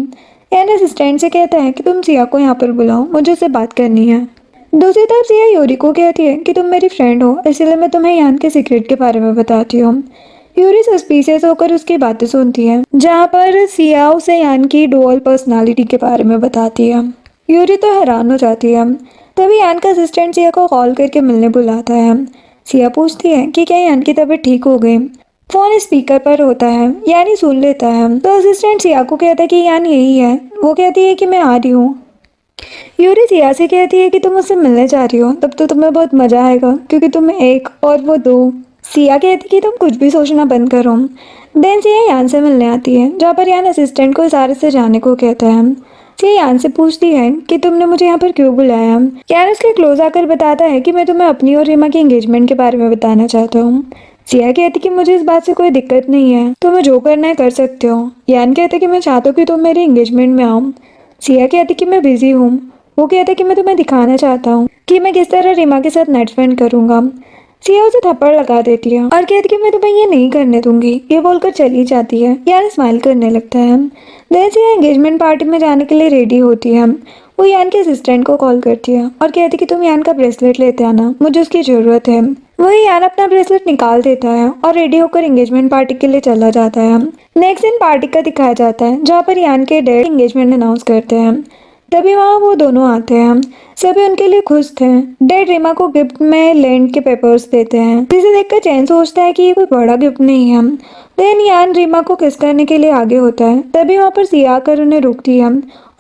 यान असिस्टेंट से कहता है कि तुम सिया को यहाँ पर बुलाओ, मुझे उससे बात करनी है। दूसरी तरफ सिया यूरी को कहती है कि तुम मेरी फ्रेंड हो इसलिए मैं तुम्हें यान के सीक्रेट के बारे में बताती हूँ। यूरी सस्पिशियस होकर उसकी बातें सुनती है जहाँ पर सिया उसे यान की डुअल पर्सनालिटी के बारे में बताती है। यूरी तो हैरान हो जाती है। तभी यान का असिस्टेंट सिया को कॉल करके मिलने बुलाता है। सिया पूछती है कि क्या यान की तबीयत ठीक हो गई। फोन स्पीकर पर होता है, यानी सुन लेता है। तो असिस्टेंट सिया को कहता है कि यान यही है। वो कहती है कि मैं आ रही हूँ। यूरी सिया से कहती है कि तुम उससे मिलने जा रही हो, तब तो तुम्हें बहुत मजा आएगा क्योंकि तुम एक और वो दो। सिया कहती है कि तुम कुछ भी सोचना बंद करो। देन सिया यान से मिलने आती है जहाँ पर यान असिस्टेंट को इशारे से जाने को कहता है। सिया यान से पूछती है कि तुमने मुझे यहाँ पर क्यों बुलाया। यान उसके क्लोज आकर बताता है कि मैं तुम्हें अपनी और रीमा की एंगेजमेंट के बारे में बताना चाहता हूँ। सिया कहती कि मुझे इस बात से कोई दिक्कत नहीं है, तुम्हें जो करना है कर सकते हो। यान कहते कि मैं चाहता हूँ कि तुम मेरी एंगेजमेंट में आओ। सिया कहती कि मैं बिजी हूँ। वो कहते कि मैं तुम्हें दिखाना चाहता हूँ कि मैं किस तरह रीमा के साथ नेट स्पेंड करूंगा। सिया उसे थप्पड़ लगा देती है और कहती कि मैं तुम्हें ये नहीं करने दूंगी। ये बोलकर चली जाती है। यान स्माइल करने लगता है। देन सिया एंगेजमेंट पार्टी में जाने के लिए रेडी होती है। वो यान के असिस्टेंट को कॉल करती है और कहती कि तुम यान का ब्रेसलेट लेते आना, मुझे उसकी जरूरत है। वही यान अपना ब्रेसलेट निकाल देता है और रेडी होकर एंगेजमेंट पार्टी के लिए चला जाता है। नेक्स्ट दिन पार्टी का दिखाया जाता है जहाँ पर यान के डैड एंगेजमेंट अनाउंस करते हैं। तभी वहाँ वो दोनों आते हैं। सभी उनके लिए खुश थे। डैड रीमा को गिफ्ट में लैंड के पेपर्स देते हैं जिसे देखकर चैन सोचता है कि ये कोई बड़ा गिफ्ट नहीं है। देन यान रीमा को किस करने के लिए आगे होता है। तभी वहाँ पर सिया आकर उन्हें रोकती है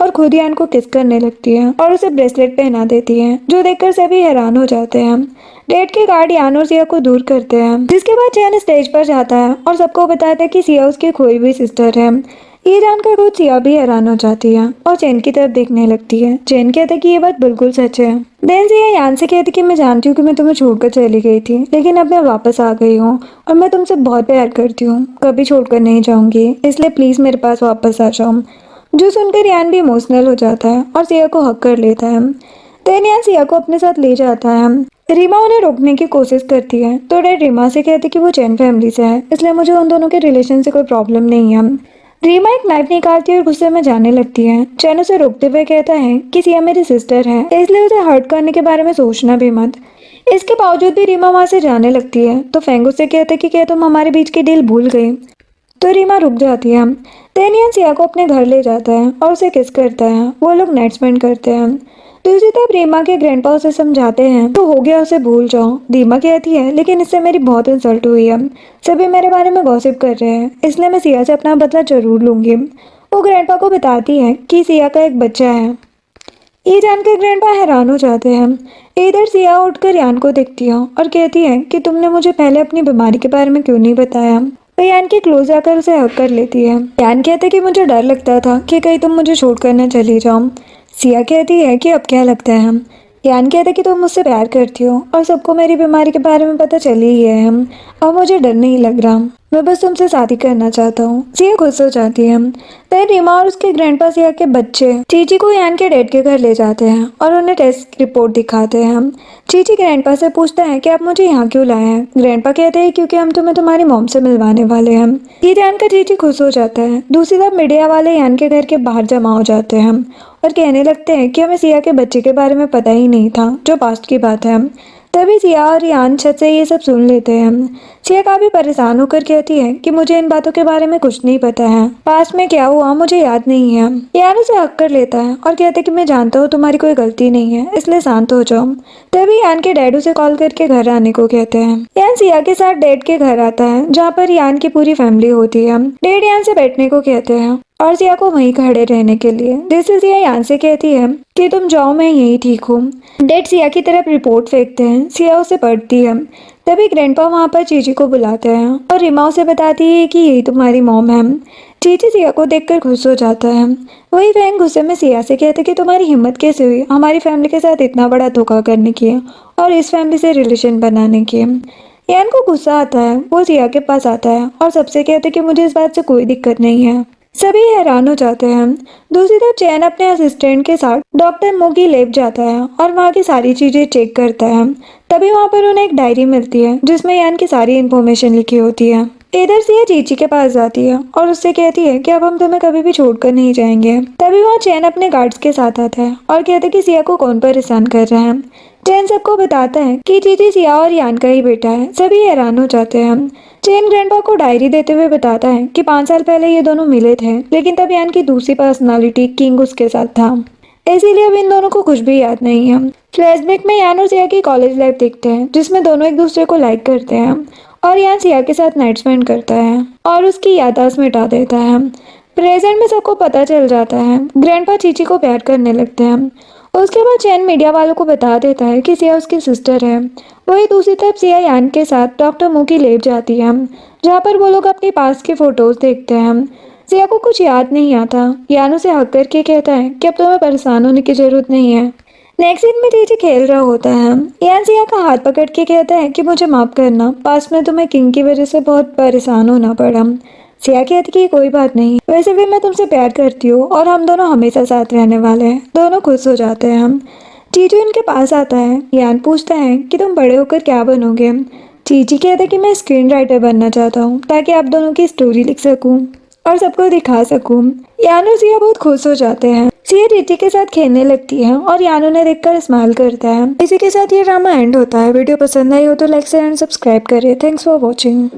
और खुद यान को किस करने लगती है और उसे ब्रेसलेट पहना देती है जो देखकर सभी हैरान हो जाते हैं। डैड के गार्ड यान और सिया को दूर करते हैं जिसके बाद चैन स्टेज पर जाता है और सबको बताता है कि सिया उसकी खोई हुई सिस्टर है। ये जानकर खुद सिया भी हैरान हो जाती है और चैन की तरफ देखने लगती है। चैन कहता है कि ये बात बिल्कुल सच है। देन सिया यान से कहती कि मैं जानती हूँ कि मैं तुम्हें छोड़कर चली गई थी लेकिन अब मैं वापस आ गई हूँ और मैं तुमसे बहुत प्यार करती हूँ, कभी छोड़कर नहीं जाऊंगी, इसलिए प्लीज मेरे पास वापस आ जाओ। जो सुनकर यान भी इमोशनल हो जाता है और सिया को हक कर लेता है। देन यान सिया को अपने साथ ले जाता है। रीमा उन्हें रोकने की कोशिश करती है तो डैड रीमा से कहते कि वो चैन फैमिली से है इसलिए मुझे उन दोनों के रिलेशन से कोई प्रॉब्लम नहीं है। रीमा एक नाइफ निकालती है और गुस्से में जाने लगती है। चैन उसे रोकते हुए कहता है कि सिया मेरी सिस्टर है इसलिए उसे हर्ट करने के बारे में सोचना भी मत। इसके बावजूद भी रीमा वहां से जाने लगती है तो फेंग उसे कहते कि क्या तुम हमारे बीच की डील भूल गई। तो रीमा रुक जाती है। देन यान सिया को अपने घर ले जाता है और उसे किस करता है। वो लोग नाइट स्पेंड करते हैं। दूसरी तरफ रीमा के ग्रैंडपा उसे समझाते हैं तो हो गया, उसे भूल जाओ। रीमा कहती है लेकिन इससे मेरी बहुत इंसल्ट हुई है, सभी मेरे बारे में गॉसिप कर रहे हैं इसलिए मैं सिया से अपना बदला जरूर लूंगी। वो ग्रैंडपा को बताती है कि सिया का एक बच्चा है। ये जानकर ग्रैंडपा हैरान हो जाते हैं। इधर सिया उठकर यान को देखती है और कहती है कि तुमने मुझे पहले अपनी बीमारी के बारे में क्यों नहीं बताया। वो यान के क्लोज आकर उसे हक कर लेती है। यान कहते है कि मुझे डर लगता था कि कहीं तुम मुझे छोड़कर न चली जाओ। सिया कहती है कि अब क्या लगता है। यान कहते कि तुम मुझसे प्यार करती हो और सबको मेरी बीमारी के बारे में पता चल ही गया है। अब मुझे डर नहीं लग रहा, मैं बस तुमसे शादी करना चाहता हूँ। सिया खुश हो जाती है। तब रीमा और उसके ग्रैंडपा सिया के बच्चे चीची को यान के डैड के घर ले जाते हैं और उन्हें टेस्ट रिपोर्ट दिखाते हैं। चीची ग्रैंडपा से पूछता है कि आप मुझे यहाँ क्यों लाए हैं। ग्रैंडपा कहते हैं क्योंकि हम तुम्हें तुम्हारी मॉम से मिलवाने वाले हैं। ये जानकर चीची खुश हो जाता है। दूसरी तरफ मीडिया वाले यान के घर के बाहर जमा हो जाते हैं और कहने लगते हैं कि हमें सिया के बच्चे के बारे में पता ही नहीं था, जो पास्ट की बात है। तभी सिया और यान छत से ये सब सुन लेते हैं। सिया काफी परेशान होकर कहती है कि मुझे इन बातों के बारे में कुछ नहीं पता है, पास्ट में क्या हुआ मुझे याद नहीं है। यान उसे हक कर लेता है और कहते कि मैं जानता हूँ तुम्हारी कोई गलती नहीं है, इसलिए शांत हो जाओ। तभी यान के डैड उसे कॉल करके घर आने को कहते हैं। यान सिया के साथ डैड के घर आता है जहाँ पर यान की पूरी फैमिली होती है। डैड यान से बैठने को कहते हैं और सिया को वहीं खड़े रहने के लिए, जिससे सिया यान से कहती है कि तुम जाओ, मैं यहीं ठीक हूँ। डैड सिया की तरफ रिपोर्ट फेंकते हैं। सिया उसे पढ़ती है। तभी ग्रैंडपा वहाँ पर चीची को बुलाते हैं और रिमा उसे बताती है कि यही तुम्हारी मॉम है। चीची सिया को देखकर खुश हो जाता है। वही फैंग गुस्से में सिया से कहते कि तुम्हारी हिम्मत कैसे हुई हमारी फैमिली के साथ इतना बड़ा धोखा करने की और इस फैमिली से रिलेशन बनाने की। यान को गुस्सा आता है। वो सिया के पास आता है और सबसे कहते कि मुझे इस बात से कोई दिक्कत नहीं है। सभी हैरान हो जाते हैं। दूसरी तरफ चैन अपने असिस्टेंट के साथ डॉक्टर मू की लैब जाता है और वहाँ की सारी चीजें चेक करता है। तभी वहाँ पर उन्हें एक डायरी मिलती है जिसमें यान की सारी इन्फॉर्मेशन लिखी होती है। इधर से ये चीची के पास जाती है और उससे कहती है कि अब हम तुम्हें कभी भी छोड़कर नहीं जाएंगे। तभी वहाँ चैन अपने गार्ड्स के साथ आता है और कहते हैं कि सिया को कौन परेशान कर रहा है। चैन सबको बताता है कि चीची सिया और यान का ही बेटा है। सभी हैरान हो जाते हैं। चैन ग्रैंडपा को डायरी देते हुए बताता है कि 5 साल पहले ये दोनों मिले थे, लेकिन तब यान की दूसरी पर्सनालिटी किंग उसके साथ था, इसीलिए अब इन दोनों को कुछ भी याद नहीं है। फ्लैशबैक में यान और सिया की कॉलेज लाइफ देखते हैं जिसमें दोनों एक दूसरे को लाइक करते हैं और यान सिया के साथ नाइट स्पेंड करता है और उसकी याददाश्त मिटा देता है। प्रेजेंट में सबको पता चल जाता है। ग्रैंडपा चीची को प्यार करने लगते हैं। उसके बाद चैन मीडिया वालों को बता देता है कि सिया उसकी सिस्टर है। वही दूसरी तरफ सिया यान के साथ डॉक्टर मू की लैब जाती है जहाँ पर वो लोग अपने पास के फोटोज देखते हैं। सिया को कुछ याद नहीं आता। यान उसे हक करके कहता है कि अब तुम्हें परेशान होने की जरूरत नहीं है। नेक्स्ट सीन में चीची खेल रहा होता है। यान सिया का हाथ पकड़ के कहता है कि मुझे माफ करना, पास में तुम्हें किंग की वजह से बहुत परेशान होना पड़ा। सिया कहती कि कोई बात नहीं, वैसे भी मैं तुमसे प्यार करती हूँ और हम दोनों हमेशा साथ रहने वाले हैं। दोनों खुश हो जाते हैं। हम चीचू इनके पास आता है। यान पूछता है कि तुम बड़े होकर क्या बनोगे। चीची कहता है कि मैं स्क्रीन राइटर बनना चाहता हूँ ताकि आप दोनों की स्टोरी लिख सकूँ और सबको दिखा सकूँ। यान और सिया बहुत खुश हो जाते हैं। सिया चीची के साथ खेलने लगती है और यान उन्हें देखकर स्माइल करता है। इसी के साथ ये ड्रामा एंड होता है। वीडियो पसंद आई हो तो लाइक शेयर एंड सब्सक्राइब करें। Thanks for watching.